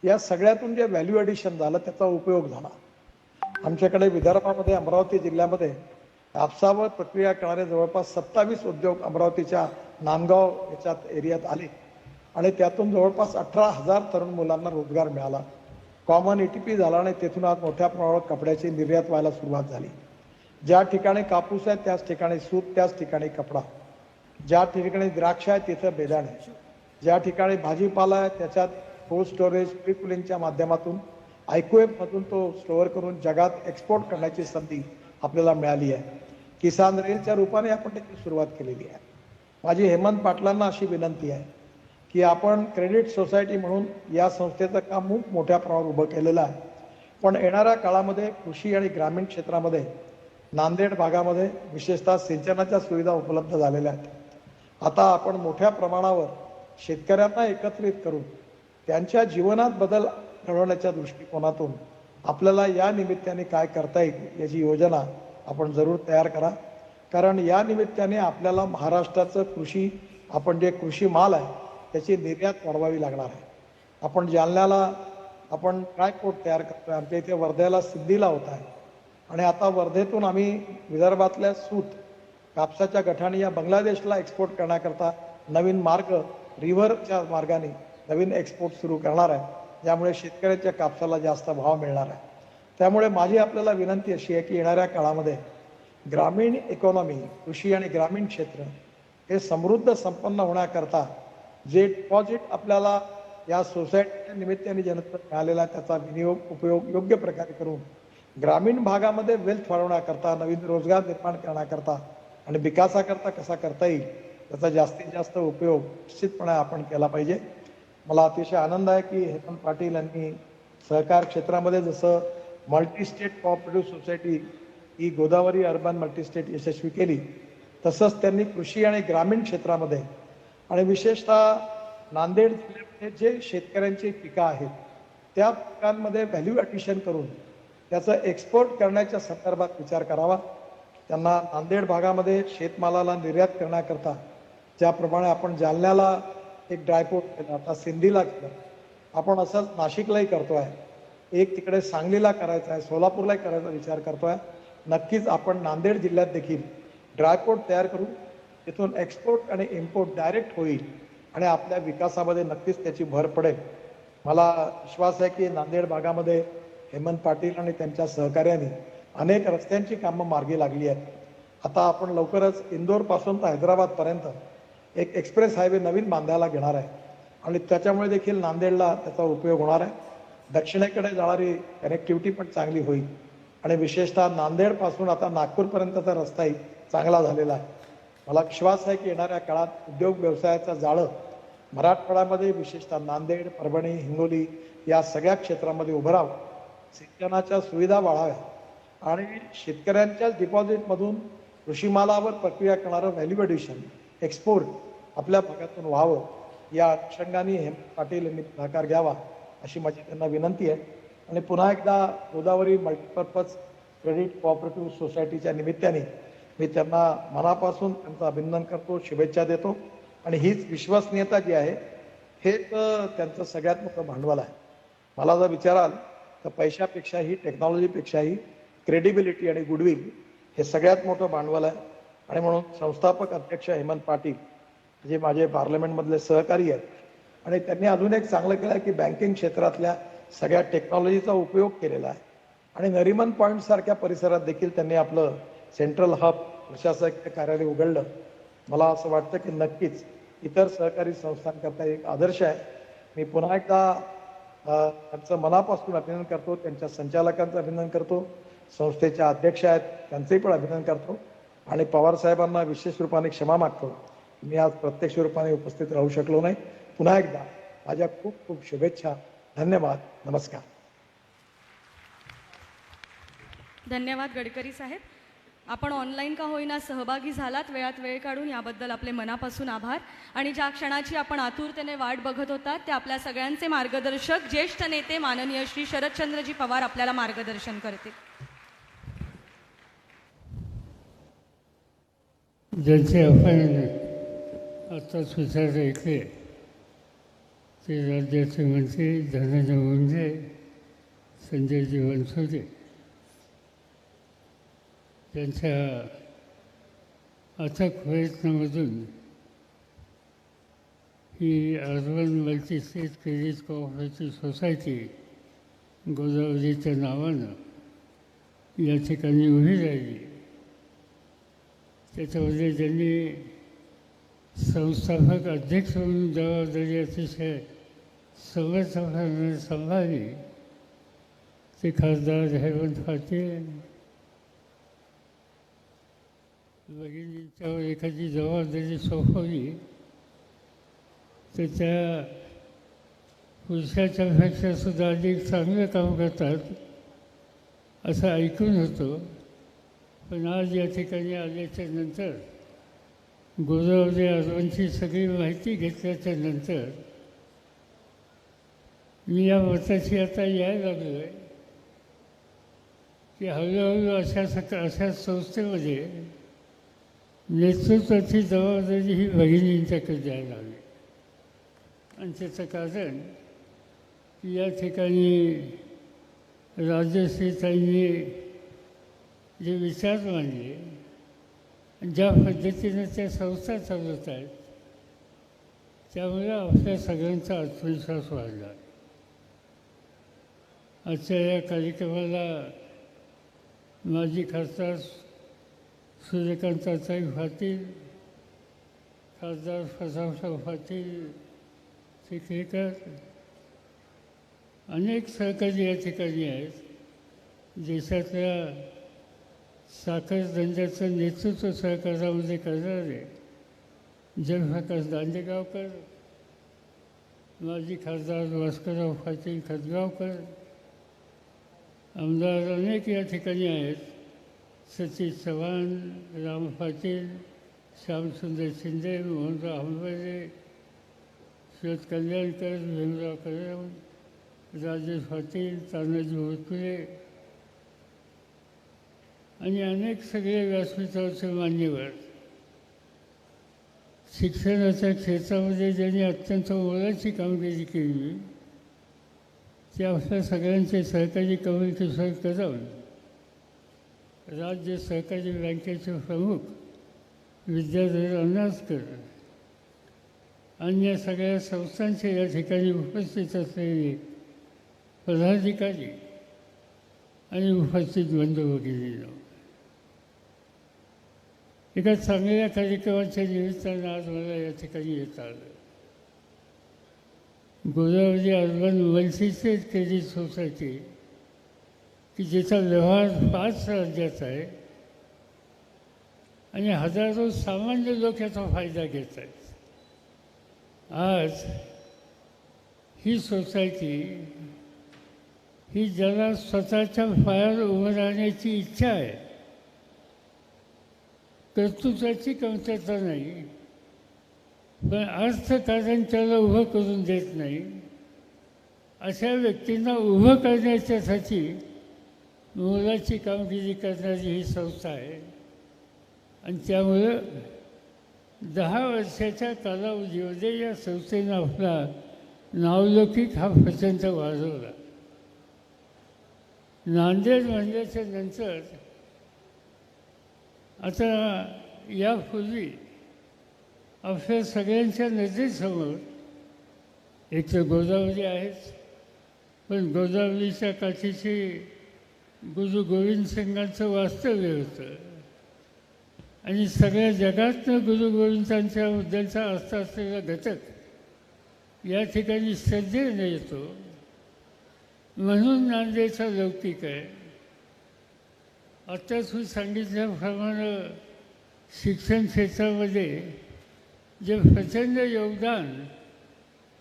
या सगळ्यातून जे व्हॅल्यू ॲडिशन झालं त्याचा उपयोग झाला. आमच्याकडे विदर्भामध्ये अमरावती जिल्ह्यामध्ये कापसावर प्रक्रिया करणारे जवळपास 27 उद्योग अमरावतीच्या नांदगाव याच्यात एरियात आले आणि त्यातून जवळपास 18,000 तरुण मुलांना रोजगार मिळाला. कॉमन ETP झाला आणि तेथून आज मोठ्या प्रमाणावर कपड्याची निर्यात व्हायला सुरुवात झाली. ज्या ठिकाणी कापूस आहे त्याच ठिकाणी सूत, त्याच ठिकाणी कपडा. ज्या ठिकाणी द्राक्ष आहे तिथं बेदाणे. ज्या ठिकाणी भाजीपाला आहे त्याच्यात कोल्ड स्टोरेज, प्री कुलिंगच्या माध्यमातून IQF मधून तो स्टोअर करून जगात एक्सपोर्ट करण्याची संधी आपल्याला मिळाली आहे. किसान रेलच्या रूपाने आपण त्याची सुरुवात केलेली आहे. माझी हेमंत पाटलांना अशी विनंती आहे की आपण क्रेडिट सोसायटी म्हणून या संस्थेचं काम खूप मोठ्या प्रमाणावर उभं केलेलं आहे. पण येणाऱ्या काळामध्ये कृषी आणि ग्रामीण क्षेत्रामध्ये नांदेड भागामध्ये विशेषतः सिंचनाच्या सुविधा उपलब्ध झालेल्या आहेत. आता आपण मोठ्या प्रमाणावर शेतकऱ्यांना एकत्रित करून त्यांच्या जीवनात बदल घडवण्याच्या दृष्टिकोनातून आपल्याला या निमित्ताने काय करता येईल याची योजना आपण जरूर तयार करा. कारण या निमित्ताने आपल्याला महाराष्ट्राचं कृषी, आपण जे कृषी माल आहे त्याची निर्यात वाढवावी लागणार आहे. आपण जालन्याला आपण ट्रायपोर्ट तयार करतोय, आमच्या इथे वर्ध्याला सिद्धीला होत आहे आणि आता वर्धेतून आम्ही विदर्भातल्या सूत, कापसाच्या गठाणी या बांगलादेशला एक्सपोर्ट करण्याकरता नवीन मार्ग, रिव्हरच्या मार्गाने नवीन एक्सपोर्ट सुरू करणार आहे, ज्यामुळे शेतकऱ्याच्या कापसाला जास्त भाव मिळणार आहे. त्यामुळे माझी आपल्याला विनंती अशी आहे की येणाऱ्या काळामध्ये ग्रामीण इकॉनॉमी, कृषी आणि ग्रामीण क्षेत्र हे समृद्ध संपन्न होण्याकरता जे डिपॉझिट आपल्याला या सोसायटीच्या निमित्ताने जनतेला मिळालेला त्याचा विनियोग, उपयोग योग्य प्रकारे करून ग्रामीण भागामध्ये वेल्थ वाढवण्याकरता, नवीन रोजगार निर्माण करण्याकरता आणि विकासाकरता कसा करता येईल त्याचा जास्तीत जास्त उपयोग निश्चितपणे आपण केला पाहिजे. मला अतिशय आनंद आहे की हेमंत पाटील यांनी सहकार क्षेत्रामध्ये जसं मल्टी स्टेट कोऑपरेटिव्ह सोसायटी ही गोदावरी अर्बन मल्टीस्टेट यशस्वी केली, तसंच त्यांनी कृषी आणि ग्रामीण क्षेत्रामध्ये आणि विशेषतः नांदेड जिल्ह्यामध्ये जे शेतकऱ्यांची पिकं आहेत त्या पिकांमध्ये व्हॅल्यू ॲडिशन करून त्याचं एक्सपोर्ट करण्याच्या संदर्भात विचार करावा. त्यांना नांदेड भागामध्ये शेतमालाला निर्यात करण्याकरता ज्याप्रमाणे आपण जालन्याला एक ड्रायपोर्ट केलं, आता सिंधीला केलं, आपण असंच नाशिकलाही करतो आहे, एक तिकडे सांगलीला करायचं आहे, सोलापूरलाही करायचा विचार करतो आहे. नक्कीच आपण नांदेड जिल्ह्यात देखील ड्रायपोर्ट तयार करू, तिथून एक्सपोर्ट आणि इम्पोर्ट डायरेक्ट होईल आणि आपल्या विकासामध्ये नक्कीच त्याची भर पडेल. मला विश्वास आहे की नांदेड भागामध्ये हेमंत पाटील आणि त्यांच्या सहकार्याने अनेक रस्त्यांची कामं मार्गी लागली आहेत. आता आपण लवकरच इंदोरपासून तर हैदराबादपर्यंत एक एक्सप्रेस हायवे नवीन बांधायला घेणार आहे आणि त्याच्यामुळे देखील नांदेडला त्याचा उपयोग होणार आहे. दक्षिणेकडे जाणारी कनेक्टिव्हिटी पण चांगली होईल आणि विशेषतः नांदेडपासून आता नागपूरपर्यंतचा रस्ताही चांगला झालेला आहे. मला विश्वास आहे की येणाऱ्या काळात उद्योग व्यवसायाचं जाळं मराठवाड्यामध्ये विशेषतः नांदेड, परभणी, हिंगोली या सगळ्या क्षेत्रामध्ये उभं राहावं, सिंचनाच्या सुविधा वाढाव्या आणि शेतकऱ्यांच्याच डिपॉझिटमधून कृषीमालावर प्रक्रिया करणारं व्हॅल्यू ॲडिशन, एक्सपोर्ट आपल्या भागातून व्हावं, या अनुषंगाने हेमंत पाटील यांनी पुढाकार घ्यावा अशी माझी त्यांना विनंती आहे. आणि पुन्हा एकदा गोदावरी मल्टीपर्पज क्रेडिट कोऑपरेटिव्ह सोसायटीच्या निमित्ताने मी त्यांना मनापासून त्यांचं अभिनंदन करतो, शुभेच्छा देतो. आणि हीच विश्वसनीयता जी आहे हेच त्यांचं सगळ्यात मोठं भांडवल आहे. मला जर विचाराल तर पैशापेक्षाही, टेक्नॉलॉजीपेक्षाही क्रेडिबिलिटी आणि गुडविल हे सगळ्यात मोठं भांडवल आहे. आणि म्हणून संस्थापक अध्यक्ष हेमंत पाटील जे माझे पार्लमेंटमधले सहकारी आहेत आणि त्यांनी अजून एक चांगलं केलं आहे की बँकिंग क्षेत्रातल्या सगळ्या टेक्नॉलॉजीचा उपयोग केलेला आहे आणि नरिमन पॉईंट सारख्या परिसरात देखील त्यांनी आपलं सेंट्रल हब प्रशासकीय कार्यालय उघडलं. मला असं वाटतं की नक्कीच इतर सहकारी संस्थांकरता एक आदर्श आहे. मी पुन्हा एकदा त्यांचं मनापासून अभिनंदन करतो, त्यांच्या संचालकांचं अभिनंदन करतो, संस्थेच्या अध्यक्ष आहेत त्यांचंही पण अभिनंदन करतो आणि पवार साहेबांना विशेष रूपाने क्षमा मागतो. मी आज प्रत्यक्ष रूपाने उपस्थित राहू शकलो नाही. पुन्हा एकदा माझ्या खूप खूप शुभेच्छा. धन्यवाद. नमस्कार. धन्यवाद गडकरी साहेब. आपण ऑनलाईन का होईना सहभागी झालात, वेळात वेळ काढून, याबद्दल आपले मनापासून आभार. आणि ज्या क्षणाची आपण आतुरतेने वाट बघत होतात ते आपल्या सगळ्यांचे मार्गदर्शक ज्येष्ठ नेते माननीय श्री शरदचंद्रजी पवार आपल्याला मार्गदर्शन करतील. ज्यांचे आपण आत्ताच विचार ऐकले ते राज्याचे मंत्री धनंजय मुंडे, संजयजी बनसोडे, त्यांच्या अथक प्रयत्नामधून ही urban multi state credit cooperative society गोदावरीच्या नावानं या ठिकाणी उभी राहिली. त्याच्यामध्ये ज्यांनी संस्थापक अध्यक्ष म्हणून जबाबदारी अतिशय समर्थपणाने सांभाळली ते खासदार हेमंत पाटील. भगिनींच्यावर एखादी जबाबदारी सोपवली तर त्या पुरुषाच्यापेक्षा सुद्धा अधिक चांगलं काम करतात असं ऐकून होतो. पण आज या ठिकाणी आल्याच्या नंतर गोदावरी अर्बनची सगळी माहिती घेतल्याच्या नंतर मी या मताशी आता यायला लागलो आहे की हळूहळू अशा संस्थेमध्ये नेतृत्वाची जबाबदारी ही भगिनींच्याकडे द्यायला हवी. आणि त्याचं कारण की या ठिकाणी राजश्रीताईंनी जे विचार मांडले, ज्या पद्धतीने त्या संस्था चालवत आहेत, त्यामुळे आपल्या सगळ्यांचा आत्मविश्वास वाढला. आजच्या या कार्यक्रमाला माजी खासदार सूर्यकांताताई पाटील, खासदार प्रतापराव पाटील चिखलीकर, अनेक सहकारी या ठिकाणी आहेत. देशातल्या साखर धंद्याचं नेतृत्व सहकारामध्ये करणारे जयप्रकाश दांडेगावकर, माजी खासदार भास्करराव पाटील खतगावकर, आमदार अनेक या ठिकाणी आहेत. सतीश चव्हाण, राम पाटील, श्यामसुंदर शिंदे, मोहनराव आंबेडे, शरद कल्याणकर, भीमराव कदम, राजेश पाटील, तानाजी होतकुले आणि अनेक सगळे व्यासपीठावरचे मान्यवर. शिक्षणाच्या क्षेत्रामध्ये ज्यांनी अत्यंत मोलाची कामगिरी केली ते आपल्या सगळ्यांचे सहकारी कमलकिशोर कदम, राज्य सहकारी बँकेचे प्रमुख विद्याधर अनासकर, अन्य सगळ्या संस्थांचे या ठिकाणी उपस्थित असलेले पदाधिकारी आणि उपस्थित बंधू भगिनींनो, एका चांगल्या कार्यक्रमाच्या निमित्तानं आज मला या ठिकाणी येता आलं. Godavari urban multi state credit society की ज्याचा व्यवहार 5 राज्यात आहे आणि हजारो सामान्य लोक याचा फायदा घेत आहेत. आज ही सोसायटी ही ज्याला स्वतःच्या पायावर उभं राहण्याची इच्छा आहे, कर्तृत्वाची कमतरता नाही, पण अर्थकारण त्याला उभं करून देत नाही, अशा व्यक्तींना उभं करण्याच्यासाठी मोलाची कामगिरी करणारी ही संस्था आहे. आणि त्यामुळं 10 वर्षाच्या कालावधीमध्ये या संस्थेनं आपला नावलौकिक हा प्रचंड वाढवला. नांदेड म्हणल्याच्या नंतर आता यापूर्वी आपल्या सगळ्यांच्या नजरेसमोर एक तर गोदावरी आहेच, पण गोदावरीच्या काठीशी गुरु गोविंद सिंगांचं वास्तव्य होतं आणि सगळ्या जगातनं गुरु गोविंदांच्याबद्दलचा आस्था असलेला घटक या ठिकाणी श्रद्धेने येतो. म्हणून नांदेडचा लौकिक आहे. आत्ताच मी सांगितल्याप्रमाणे शिक्षण क्षेत्रामध्ये जे प्रचंड योगदान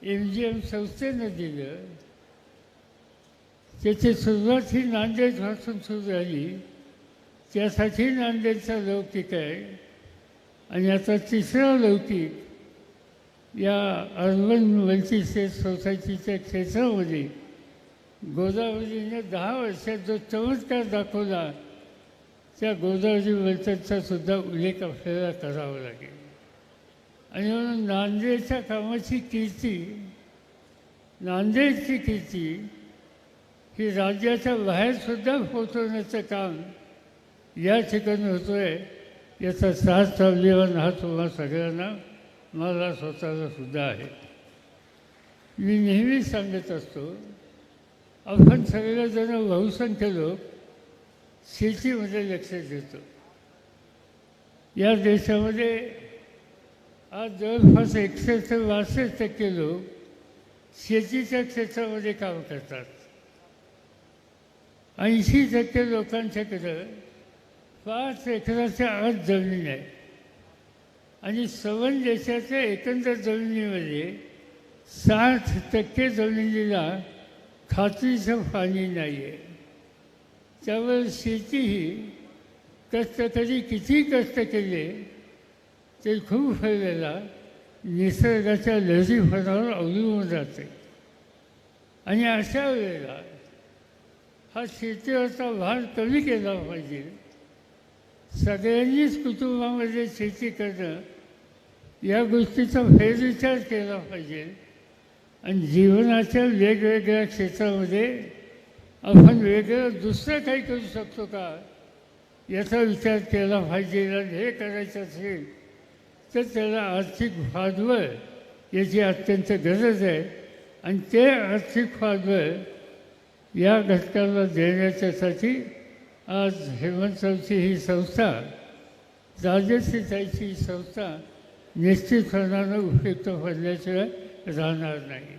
MGM संस्थेनं दिलं त्याची सुरुवात ही नांदेडपासून सुरू झाली त्यासाठी नांदेडचा लौकिक आहे. आणि आता तिसरा लौकिक या अर्बन मल्टीस्टेट सोसायटीच्या क्षेत्रामध्ये गोदावरीने 10 वर्षात जो चमत्कार दाखवला त्या गोदावरी मल्टचा सुद्धा उल्लेख आपल्याला करावा लागेल. आणि म्हणून नांदेडच्या कामाची कीर्ती, नांदेडची कीर्ती ही राज्याच्या बाहेरसुद्धा पोचवण्याचं काम या ठिकाणी होतो आहे. याचा साथ स्वाभिमान हा तुम्हा सगळ्यांना, मला स्वतःला सुद्धा आहे. मी नेहमी सांगत असतो, आपण सगळेजण बहुसंख्य लोक शेतीमध्ये लक्ष देतो. या देशामध्ये आज जवळपास 61 ते 62% लोक शेतीच्या क्षेत्रामध्ये काम करतात. 80% लोकांच्याकडं 5 एकराच्या आत जमीन आहे. आणि सबंध देशाच्या एकंदर जमिनीमध्ये 60% जमिनीला खात्रीचं पाणी नाही आहे. त्यामुळे शेती ही कष्टकरी किती कष्ट केले ते खूप वेळेला निसर्गाच्या लहरीपणावर अवलंबून राहते. आणि अशा वेळेला हा शेतीवरचा भार कमी केला पाहिजे. सगळ्यांनीच कुटुंबामध्ये शेती करणं या गोष्टीचा फेरविचार केला पाहिजे. आणि जीवनाच्या वेगवेगळ्या क्षेत्रामध्ये आपण वेगळं दुसरं काही करू शकतो का याचा विचार केला पाहिजे. आणि हे करायचं असेल तर त्याला आर्थिक भांडवल याची अत्यंत गरज आहे. आणि ते आर्थिक भांडवल या घटकाला देण्याच्यासाठी आज हेमंत चौधरी ही संस्था, राजश्री ताईची ही संस्था निश्चितपणानं उपयुक्त पडल्याशिवाय राहणार नाही.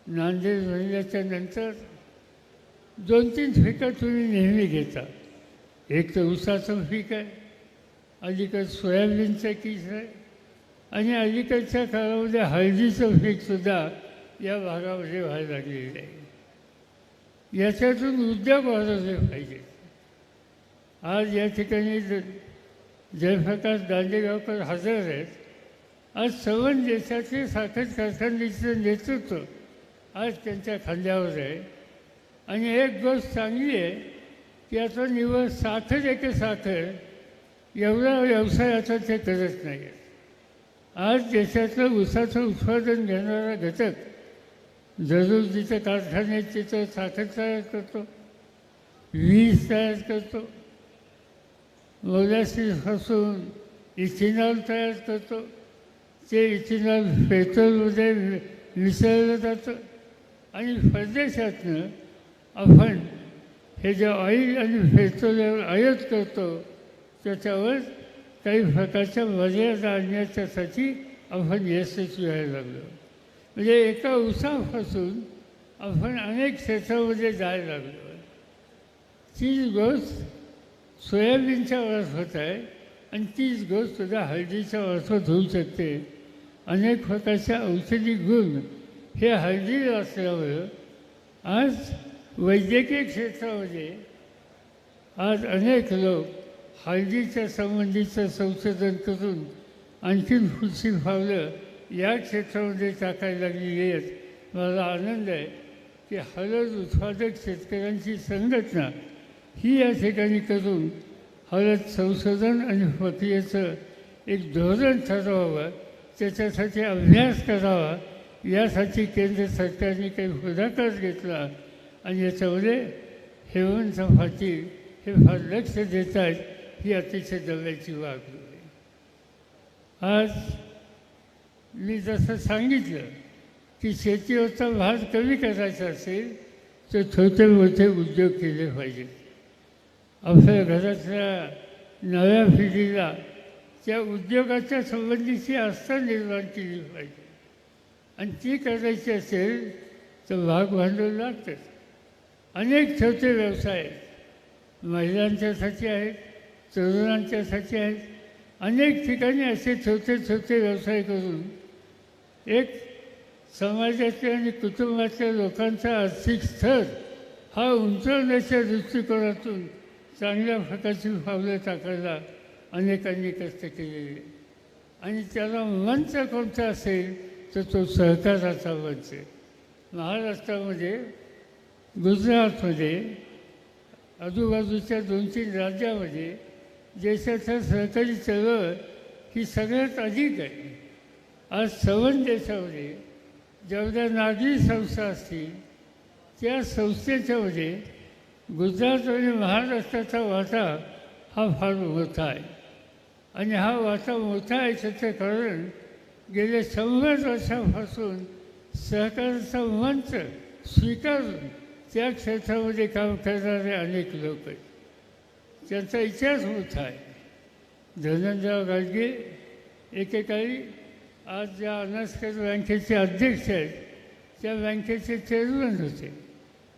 नांदेड महिन्याच्या नंतर 2-3 पिकं तुम्ही नेहमी घेता. एक तर ऊसाचं पीक आहे, अलीकडं सोयाबीनचं पीक आहे, आणि अलीकडच्या काळामध्ये हळदीचं पीकसुद्धा या भागामध्ये व्हायला लागलेलं आहे. याच्यातून उद्योग वाढवले पाहिजे. आज या ठिकाणी जयप्रकाश दांडेगावकर हजर आहेत. आज सबंध देशाचे साखर कारखान्याचं नेतृत्व आज त्यांच्या खांद्यावर आहे. आणि एक गोष्ट चांगली आहे की आता निव्वळ साखर एके साखर एवढा व्यवसाय आता ते करत नाही आहेत. आज देशातलं ऊसाचं उत्पादन घेणारा घटक जरूर जिथं कारखान्यात तिथं साखर तयार करतो, वीज तयार करतो, मोलॅसिसपासून इथेनॉल तयार करतो. ते इथेनॉल पेट्रोलमध्ये मिसळलं जातं. आणि परदेशातनं आपण हे जे ऑइल आणि पेट्रोल आयात करतो त्याच्यावर काही प्रकारच्या मर्यादा आणण्याच्यासाठी आपण यशस्वी व्हायला लागलो. म्हणजे एका ऊसापासून आपण अनेक क्षेत्रामध्ये जायला लागलो. तीच गोष्ट सोयाबीनच्या वर्षात होत आहे आणि तीच गोष्टसुद्धा हळदीच्या वर्षात होऊ शकते. अनेक प्रकारच्या औषधी गुण हे हळदीला असल्यामुळं आज वैद्यकीय क्षेत्रामध्ये आज अनेक लोक हळदीच्या संबंधीचं संशोधन करून आणखीन पुढची पावलं या क्षेत्रामध्ये टाकायला लागलेली आहेत. मला आनंद आहे की हळद उत्पादक शेतकऱ्यांची संघटना ही या ठिकाणी करून हळद संशोधन आणि प्रक्रियेचं एक धोरण ठरवावं, त्याच्यासाठी अभ्यास करावा, यासाठी केंद्र सरकारने काही पुढाकार घेतला. आणि याच्यामध्ये हेमंत पाटील हे फार लक्ष देत आहेत. ही अतिशय जवळची बाब आहे. आज मी जसं सांगितलं की शेतीवरचा भार कमी करायचा असेल तर छोटे मोठे उद्योग केले पाहिजेत. आपल्या घरातल्या नव्या पिढीला त्या उद्योगाच्या संबंधीची आस्था निर्माण केली पाहिजे. आणि ती करायची असेल तर भाग भांडवल लागतंच. अनेक छोटे व्यवसाय आहेत, महिलांच्यासाठी आहेत, तरुणांच्यासाठी आहेत. अनेक ठिकाणी असे छोटे छोटे व्यवसाय करून एक समाजाच्या आणि कुटुंबातल्या लोकांचा आर्थिक स्तर हा उंचावण्याच्या दृष्टिकोनातून चांगल्या प्रकारची पावलं टाकायला अनेकांनी कष्ट केलेले आणि त्याला मंच कोणता असेल तर तो सहकाराचा मंच आहे. महाराष्ट्रामध्ये, गुजरातमध्ये, आजूबाजूच्या 2-3 राज्यामध्ये देशाचा सहकारी चळवळ ही सगळ्यात अधिक आहे. आज 7 देशामध्ये जेवढ्या नागरी संस्था असतील त्या संस्थेच्यामध्ये गुजरात आणि महाराष्ट्राचा वाटा हा फार मोठा आहे. आणि हा वाटा मोठा आहे त्याचं कारण गेल्या 100 वर्षापासून सहकाराचा मंच स्वीकारून त्या क्षेत्रामध्ये काम करणारे अनेक लोक आहेत. त्यांचा इतिहास मोठा आहे. धनंजय गाडगे एकेकाळी आज ज्या अनास्कर बँकेचे अध्यक्ष आहेत त्या बँकेचे चेअरमन होते.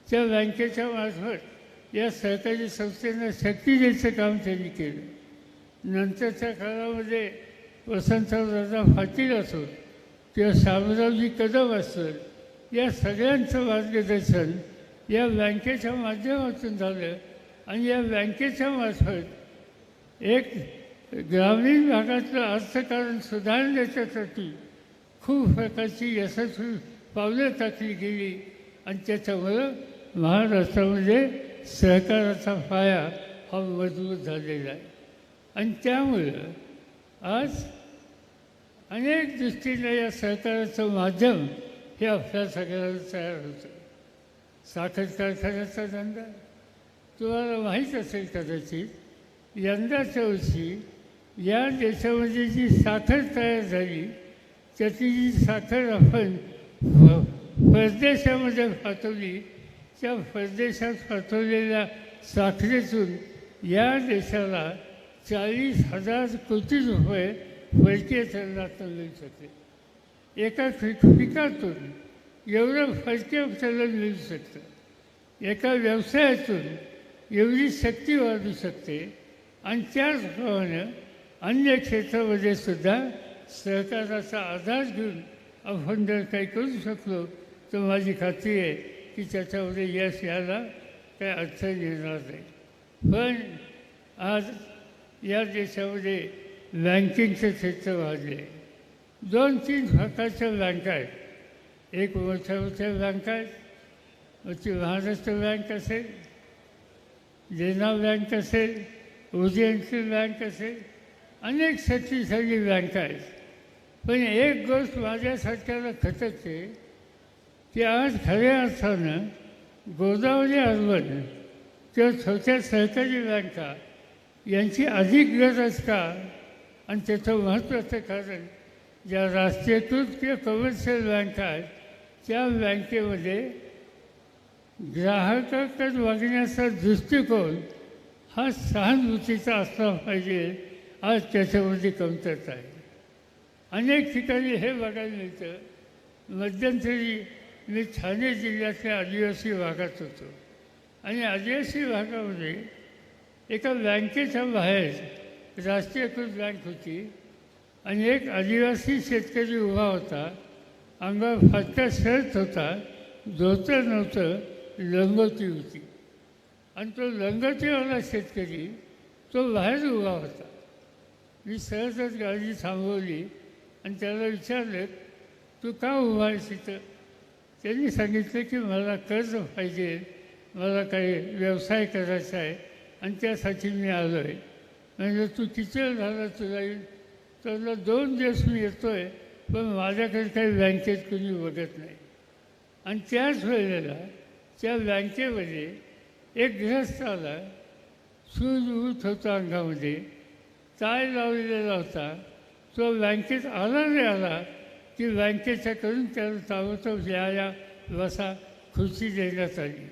त्या बँकेच्या मार्फत या सहकारी संस्थेनं शक्ती द्यायचं काम त्यांनी केलं. नंतरच्या काळामध्ये वसंतराव दादा पाटील असो किंवा शामरावजी कदम असत, या सगळ्यांचं मार्गदर्शन या बँकेच्या माध्यमातून झालं आणि या बँकेच्या मार्फत एक ग्रामीण भागातलं अर्थकारण सुधारण्याच्यासाठी खूप प्रकारची यशस्वी पावलं टाकली गेली आणि त्याच्यामुळं महाराष्ट्रामध्ये सहकाराचा पाया हा मजबूत झालेला आहे. आणि त्यामुळं आज अनेक दृष्टीने या सहकाराचं माध्यम हे आपल्या सगळ्यांना तयार होतं. साखर कारखान्याचा धंदा तुम्हाला माहीत असेल कदाचित, यंदाच्या वर्षी या देशामध्ये जी साखर तयार झाली त्याची जी साखर आपण परदेशामध्ये पाठवली, त्या परदेशात पाठवलेल्या साखरेतून या देशाला 40,000 कोटी रुपये परकीय चलनातून मिळू शकते. एका पिकातून एवढं परकीय चलन मिळू शकतं. एका व्यवसायातून एवढी शक्ती वाढू शकते. आणि त्याचप्रमाणे अन्य क्षेत्रामध्ये सुद्धा सहकाराचा आधार घेऊन आपण जर काही करू शकलो तर माझी खात्री आहे की त्याच्यामध्ये यश यायला काही अडचण येणार नाही. पण आज या देशामध्ये बँकिंगचं क्षेत्र वाढले. 2-3 प्रकारच्या बँका आहेत. एक मोठ्या मोठ्या बँका आहेत, मग ती महाराष्ट्र बँक असेल, देना बँक असेल, ओरिएंटल बँक असेल, अनेक शक्तिशाली बँका आहेत. पण एक गोष्ट माझ्यासारख्याला खटकते की आज खऱ्या अर्थानं गोदावरी अर्बन किंवा छोट्या सहकारी बँका यांची अधिक गरज का? आणि त्याचं महत्त्वाचं कारण ज्या राष्ट्रीयकृत किंवा कमर्शियल बँका आहेत त्या बँकेमध्ये ग्राहकाकडे वागण्याचा दृष्टिकोन हा सहानुभूतीचा असला पाहिजे. आज त्याच्यामध्ये कमतरता आहे. अनेक ठिकाणी हे बघायला मिळतं. मध्यंतरी मी ठाणे जिल्ह्यातल्या आदिवासी भागात होतो आणि आदिवासी भागामध्ये एका बँकेच्या बाहेर राष्ट्रीयकृत बँक होती आणि एक आदिवासी शेतकरी उभा होता. अंगावर फाटका शर्ट होता, धोतर नव्हतं, लंगोटी होती. आणि तो लंगोटीवाला शेतकरी तो बाहेर उभा होता. मी सहजच गाडी थांबवली आणि त्याला विचारलं, तू का उभा आहेस इथं? त्यांनी सांगितलं की मला कर्ज पाहिजे, मला काही व्यवसाय करायचा आहे आणि त्यासाठी मी आलो आहे. म्हणजे तू किती वेळ झाला तुला येईल? तर 2 दिवस मी येतो आहे, पण माझ्याकडे काही बँकेत कोणी बघत नाही. आणि त्याच वेळेला त्या बँकेमध्ये एक गृहस्थ आला, सूज उठ होता अंगामध्ये, टाय लावलेला होता. तो बँकेत आला नाही आला की बँकेच्याकडून त्याला ताबडतोब या बसा खुर्ची देण्यात आली.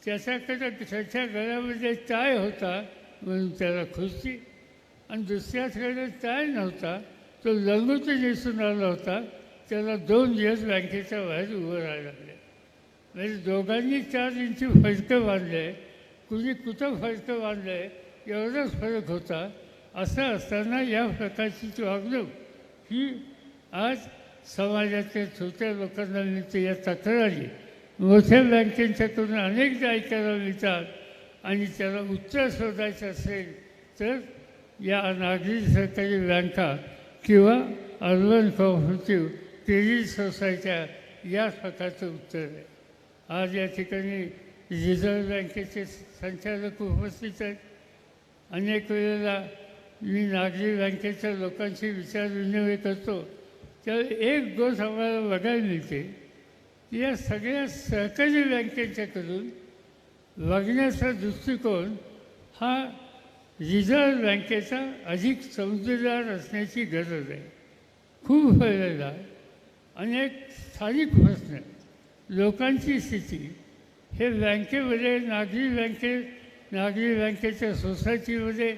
त्याच्याकडे त्याच्या गळ्यामध्ये टाय होता म्हणून त्याला खुर्ची, आणि दुसऱ्याकडे टाय नव्हता, तो लंगोटी नेसून आला होता, त्याला 2 दिवस बँकेच्या बाहेर उभं राहायला लागले. म्हणजे दोघांनी 4 इंची फडकं बांधले, कुणी कुठं फडकं बांधलं आहे एवढाच फरक होता. असं असताना या प्रकारची वागणूक ही आज समाजातल्या छोट्या लोकांना मिळते. या तक्रारी मोठ्या बँकेच्याकडून अनेकदा ऐकायला मिळतात आणि त्याला उत्तर शोधायचं असेल तर या नागरी सहकारी बँका किंवा अर्बन कोऑपरेटिव्ह क्रेडिट सोसायट्या या प्रकारचं उत्तर आहे. आज या ठिकाणी रिझर्व्ह बँकेचे संचालक उपस्थित आहेत. अनेक वेळेला मी नागरी बँकेच्या लोकांशी विचारविनिमय करतो त्यावेळी एक गोष्ट आम्हाला बघायला मिळते की या सगळ्या सहकारी बँकेच्याकडून वागण्याचा दृष्टिकोन हा रिझर्व्ह बँकेचा अधिक समजूतदार असण्याची गरज आहे. खूप वेळेला अनेक स्थानिक प्रश्न लोकांची स्थिती हे बँकेमध्ये नागरी बँकेच्या सोसायटीमध्ये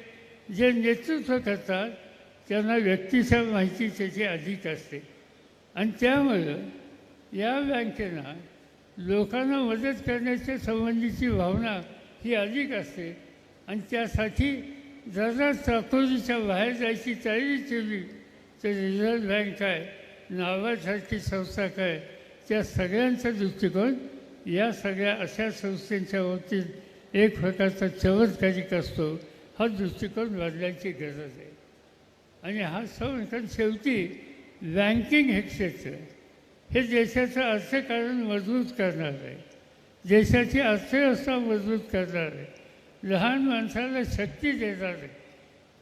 जे नेतृत्व करतात त्यांना व्यक्तीच्या माहिती त्याची अधिक असते आणि त्यामुळं या बँकेना लोकांना मदत करण्याच्या संबंधीची भावना ही अधिक असते आणि त्यासाठी जरा चाकोरीच्या बाहेर जायची तयारी केली तर रिझर्व्ह बँक काय नावासारखी संस्था काय त्या सगळ्यांचा दृष्टिकोन या सगळ्या अशा संस्थांच्या बाबतीत एक प्रकारचा चमत्कारिक असतो. हा दृष्टिकोन बदलायची गरज आहे. आणि हा कारण शेवटी बँकिंग हे क्षेत्र हे देशाचं अर्थकारण मजबूत करणार आहे, देशाची अर्थव्यवस्था मजबूत करणार आहे, लहान माणसाला शक्ती देणार आहे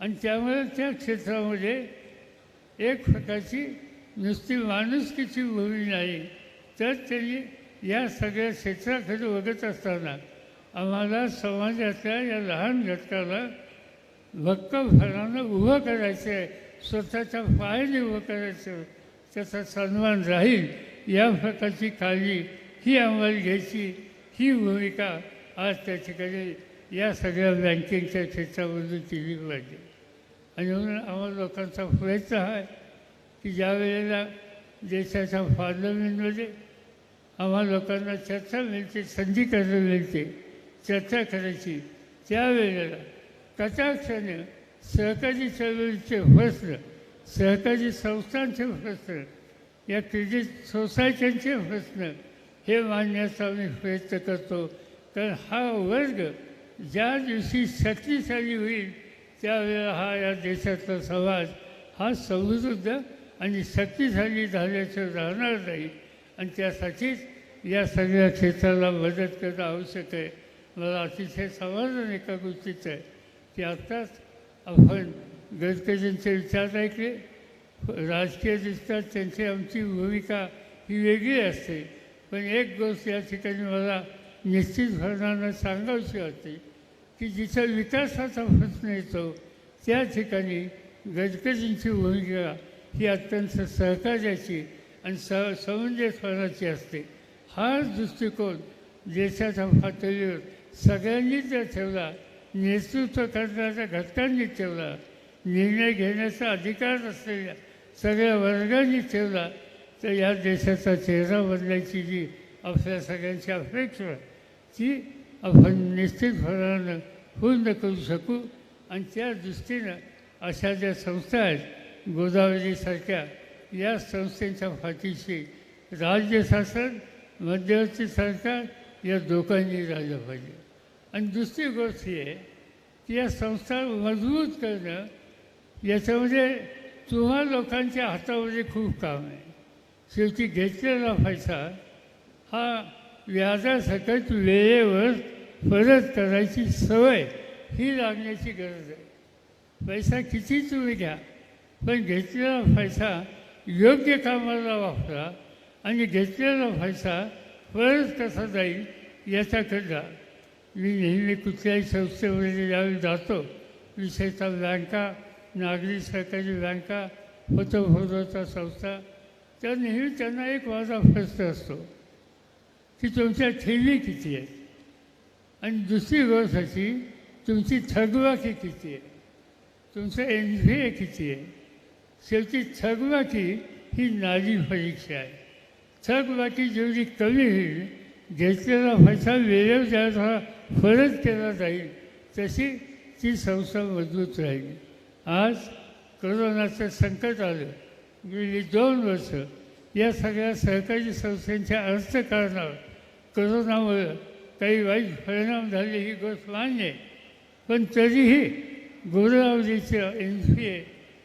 आणि त्यामुळे त्या क्षेत्रामध्ये एक प्रकारची नुसती माणुसकीची भूमी नाही तर त्यांनी या सगळ्या क्षेत्राकडे बघत असताना आम्हाला समाजातल्या या लहान घटकाला भक्कमपणानं उभं करायचं आहे, स्वतःच्या पायाने उभं करायचं, त्याचा सन्मान राहील या प्रकारची काळजी ही आम्हाला घ्यायची. ही भूमिका आज त्या ठिकाणी या सगळ्या बँकिंगच्या क्षेत्रामधून केली पाहिजे. आणि म्हणून आम्हाला लोकांचा प्रयत्न आहे की ज्या वेळेला देशाच्या पार्लमेंटमध्ये आम्हा लोकांना चर्चा मिळते, संधी करायला मिळते चर्चा करायची, त्यावेळेला कटाक्षाने सहकारी चळवळीचे प्रश्न, सहकारी संस्थांचे प्रश्न, या क्रेडिट सोसायट्यांचे प्रश्न हे मांडण्याचा आम्ही प्रयत्न करतो. कारण हा वर्ग ज्या दिवशी शक्तिशाली होईल त्यावेळेला हा या देशातला समाज हा समृद्ध आणि शक्तिशाली झाल्याचं राहणार नाही आणि त्यासाठीच या सगळ्या क्षेत्राला मदत करणं आवश्यक आहे. मला अतिशय समाधान एका गोष्टीचं आहे की आत्ताच आपण गडकरींचे विचार ऐकले. राजकीयदृष्ट्या त्यांची आमची भूमिका ही वेगळी असते, पण एक गोष्ट या ठिकाणी मला निश्चितपणानं सांगायची वाटते की जिथं विकासाचा प्रश्न येतो त्या ठिकाणी गडकरींची भूमिका ही अत्यंत सहकार्याची आणि समंजसपणाची असते. हा दृष्टिकोन देशाच्या पातळीवर सगळ्यांनी जर ठेवला, नेतृत्व करणाऱ्या घटकांनी ठेवला, निर्णय घेण्याचा अधिकार असलेल्या सगळ्या वर्गांनी ठेवला तर या देशाचा चेहरा बदलायची जी आपल्या सगळ्यांची अपेक्षा ती आपण निश्चितपणानं पूर्ण करू शकू. आणि त्या दृष्टीनं अशा ज्या संस्था आहेत गोदावरीसारख्या या संस्थेच्या पाठीशी राज्य शासन, मध्यवर्ती सरकार या दोघांनी राहिलं पाहिजे. आणि दुसरी गोष्ट ही आहे की या संस्था मजबूत करणं याच्यामध्ये तुम्हा लोकांच्या हातामध्ये खूप काम आहे. शेवटी घेतलेला पैसा हा व्याजासकट वेळेवर परत करायची सवय ही लागण्याची गरज आहे. पैसा किती तुम्ही घ्या पण घेतलेला पैसा योग्य कामाला वापरा आणि घेतलेला पैसा परत कसा जाईल याच्याकडे मी नेहमी कुठल्याही संस्थेमध्ये ज्यावेळी जातो, विशेषतः बँका, नागरी सहकारी बँका, पतपुरवठा संस्था, तर नेहमी त्यांना एक माझा प्रश्न असतो की तुमच्या ठेवी किती आहेत आणि दुसरी गोष्ट अशी तुमची थकबाकी किती आहे, तुमचं NPA किती आहे. शेवटी थकबाकी ही नाडी परीक्षा आहे. थकबाकी जेवढी कमी होईल, घेतलेला पैसा वेळेवर ज्याचा परत केला जाईल तशी ती संस्था मजबूत राहील. आज कोरोनाचं संकट आलं, गेली 2 वर्ष या सगळ्या सहकारी संस्थांच्या अर्थकारणावर कोरोनामुळं काही वाईट परिणाम झाले ही गोष्ट मान्य आहे, पण तरीही गोदावरीचं NPA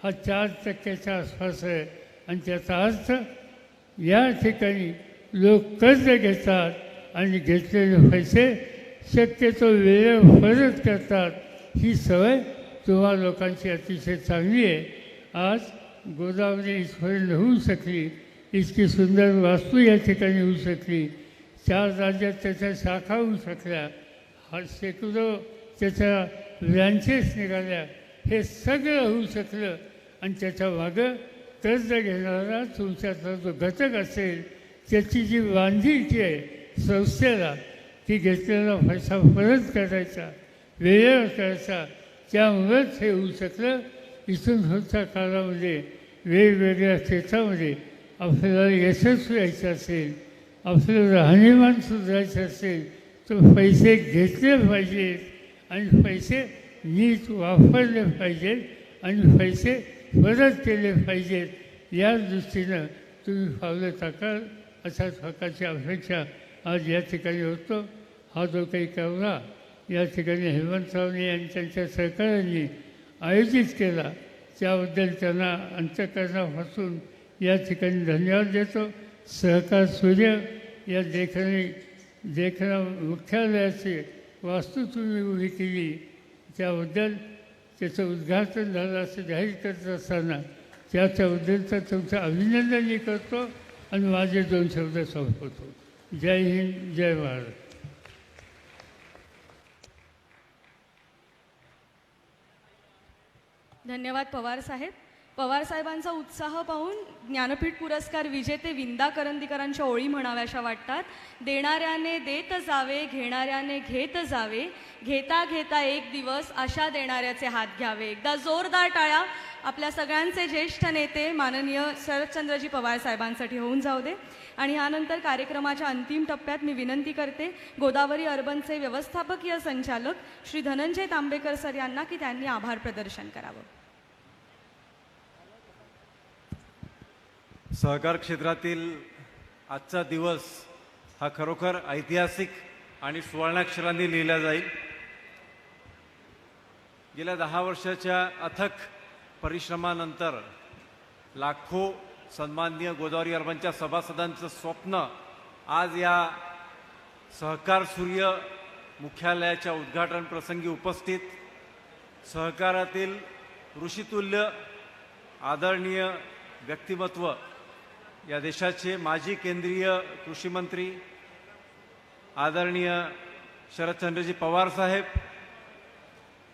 हा 4% आसपास आहे आणि त्याचा अर्थ या ठिकाणी लोक कर्ज घेतात आणि घेतलेले पैसे शक्यतो वेळेवर परत करतात. ही सवय तुम्हा लोकांची अतिशय चांगली आहे. आज गोदावरी इथपर्यंत होऊ शकली, इतकी सुंदर वास्तू या ठिकाणी होऊ शकली, 4 राज्यात त्याच्या शाखा होऊ शकल्या, शेकडो त्याच्या ब्रँचेस निघाल्या, हे सगळं होऊ शकलं. आणि त्याच्या मागं कर्ज घेणारा तुमच्यातला जो घटक असेल त्याची जी बांधिलकी आहे संस्थेला, ती घेतलेला पैसा परत करायचा, वेळेवर करायचा, त्यामुळेच हे होऊ शकलं. इथून पुढच्या काळामध्ये वेगवेगळ्या क्षेत्रामध्ये आपल्याला यशस्वी व्हायचं असेल, आपलं राहणीमान सुधारायचं असेल तर पैसे घेतले पाहिजेत आणि पैसे नीट वापरले पाहिजेत आणि पैसे परत केले पाहिजेत. या दृष्टीनं तुम्ही पावलं टाकाल अशाच प्रकारची अपेक्षा आज या ठिकाणी होतो. हा जो काही करला या ठिकाणी हेमंतरावनी आणि त्यांच्या सहकाऱ्यांनी आयोजित केला त्याबद्दल त्यांना अंतःकरणापासून या ठिकाणी धन्यवाद देतो. सहकार सूर्य या देखणा मुख्यालयाची वास्तू तुम्ही उभी केली त्याबद्दल, त्याचं उद्घाटन झालं असं जाहीर करत असताना त्याच्याबद्दलचं तुमचं अभिनंदनही करतो आणि माझे 2 शब्द संपवतो. जय हिंद, जय भारत. धन्यवाद पवार साहेब. पवार साहेबांचा उत्साह पाहून ज्ञानपीठ पुरस्कार विजेते विंदा करंदीकरांच्या ओळी म्हणाव्याशा वाटतात. देणाऱ्याने देत जावे, घेणाऱ्याने घेत जावे, घेता घेता एक दिवस आशा देणाऱ्याचे हात घ्यावे. एकदा जोरदार टाळ्या आपल्या सगळ्यांचे ज्येष्ठ नेते माननीय शरदचंद्रजी पवार साहेबांसाठी होऊन जाऊ दे. आणि यानंतर कार्यक्रमाच्या अंतिम टप्प्यात मी विनंती करते गोदावरी अर्बनचे व्यवस्थापकीय संचालक श्री धनंजय तांबेकर सर यांना की त्यांनी आभार प्रदर्शन करावं. सहकार क्षेत्रातील आजचा दिवस हा खरोखर ऐतिहासिक आणि सुवर्णाक्षरांनी लिहिला जाईल. गेल्या 10 वर्षाच्या अथक परिश्रमानंतर लाखो सन्माननीय गोदावरी अर्बनच्या सभासदांचं स्वप्न आज या सहकार सूर्य मुख्यालयाच्या उद्घाटन प्रसंगी उपस्थित सहकारातील ऋषितुल्य आदरणीय व्यक्तिमत्व या देशाचे माजी केंद्रीय कृषी मंत्री आदरणीय शरदचंद्रजी पवार साहेब,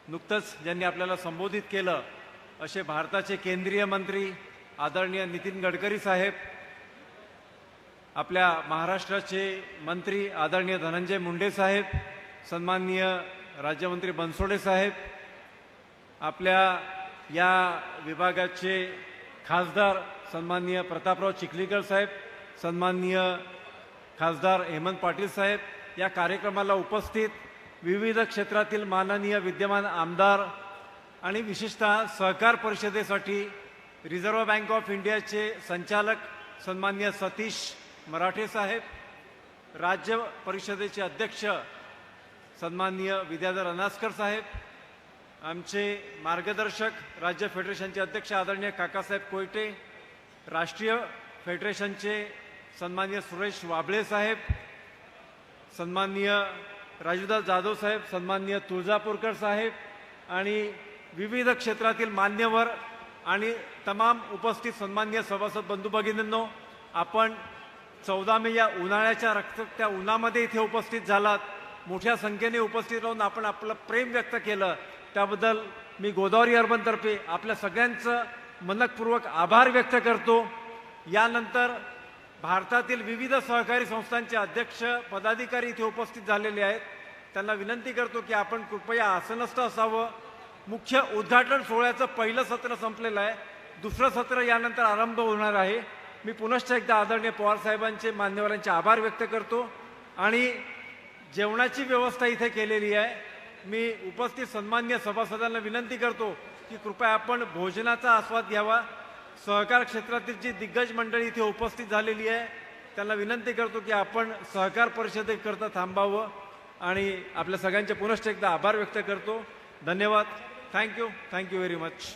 नुकतंच ज्यांनी आपल्याला संबोधित केलं असे भारताचे केंद्रीय मंत्री आदरणीय नितीन गडकरी साहेब, आपल्या महाराष्ट्राचे मंत्री आदरणीय धनंजय मुंडे साहेब, सन्माननीय राज्यमंत्री बनसोडे साहेब, आपल्या या विभागाचे खासदार सन्माननीय प्रतापराव चिखलीकर साहेब, सन्माननीय खासदार हेमंत पाटील साहेब, या कार्यक्रमाला उपस्थित विविध क्षेत्रातील माननीय विद्यमान आमदार आणि विशेषतः सहकार परिषदेसाठी रिझर्व्ह बँक ऑफ इंडियाचे संचालक सन्माननीय सतीश मराठे साहेब, राज्य परिषदेचे अध्यक्ष सन्माननीय विद्याधर अनास्कर साहेब, आमचे मार्गदर्शक राज्य फेडरेशनचे अध्यक्ष आदरणीय काकासाहेब कोयटे, राष्ट्रीय फेडरेशनचे सन्माननीय सुरेश वाबळे साहेब, सन्माननीय राजूदास जाधव साहेब, सन्माननीय तुळजापूरकर साहेब आणि विविध क्षेत्रातील मान्यवर आणि तमाम उपस्थित सन्माननीय सभासद बंधू भगिनींनो, आपण 14 मे या उन्हाळ्याच्या रखरखत्या उन्हामध्ये इथे उपस्थित झालात. मोठ्या संख्येने उपस्थित राहून आपण आपलं प्रेम व्यक्त केलं त्याबद्दल मी गोदावरी अर्बनतर्फे आपल्या सगळ्यांचं मनपूर्वक आभार व्यक्त करतो. यानंतर भारतातील विविध सहकारी संस्थांचे अध्यक्ष पदाधिकारी इथे उपस्थित झालेले आहेत. त्यांना विनंती करतो की आपण कृपया आसनस्थ असावं. मुख्य उद्घाटन सोहळ्याचं पहिलं सत्र संपलेलं आहे, दुसरं सत्र यानंतर आरंभ होणार आहे. मी पुनश्च एकदा आदरणीय पवार साहेबांचे मान्यवरांचे आभार व्यक्त करतो आणि जेवणाची व्यवस्था इथे केलेली आहे. मी उपस्थित सन्माननीय सभासदांना विनंती करतो की कृपया आपण भोजनाचा आस्वाद घ्यावा. सहकार क्षेत्रातील जी दिग्गज मंडळी इथे उपस्थित झालेली आहे त्यांना विनंती करतो की आपण सहकार परिषदेकरता थांबावं. आणि आपल्या सगळ्यांचे पुनश्च एकदा आभार व्यक्त करतो. धन्यवाद. Thank you very much.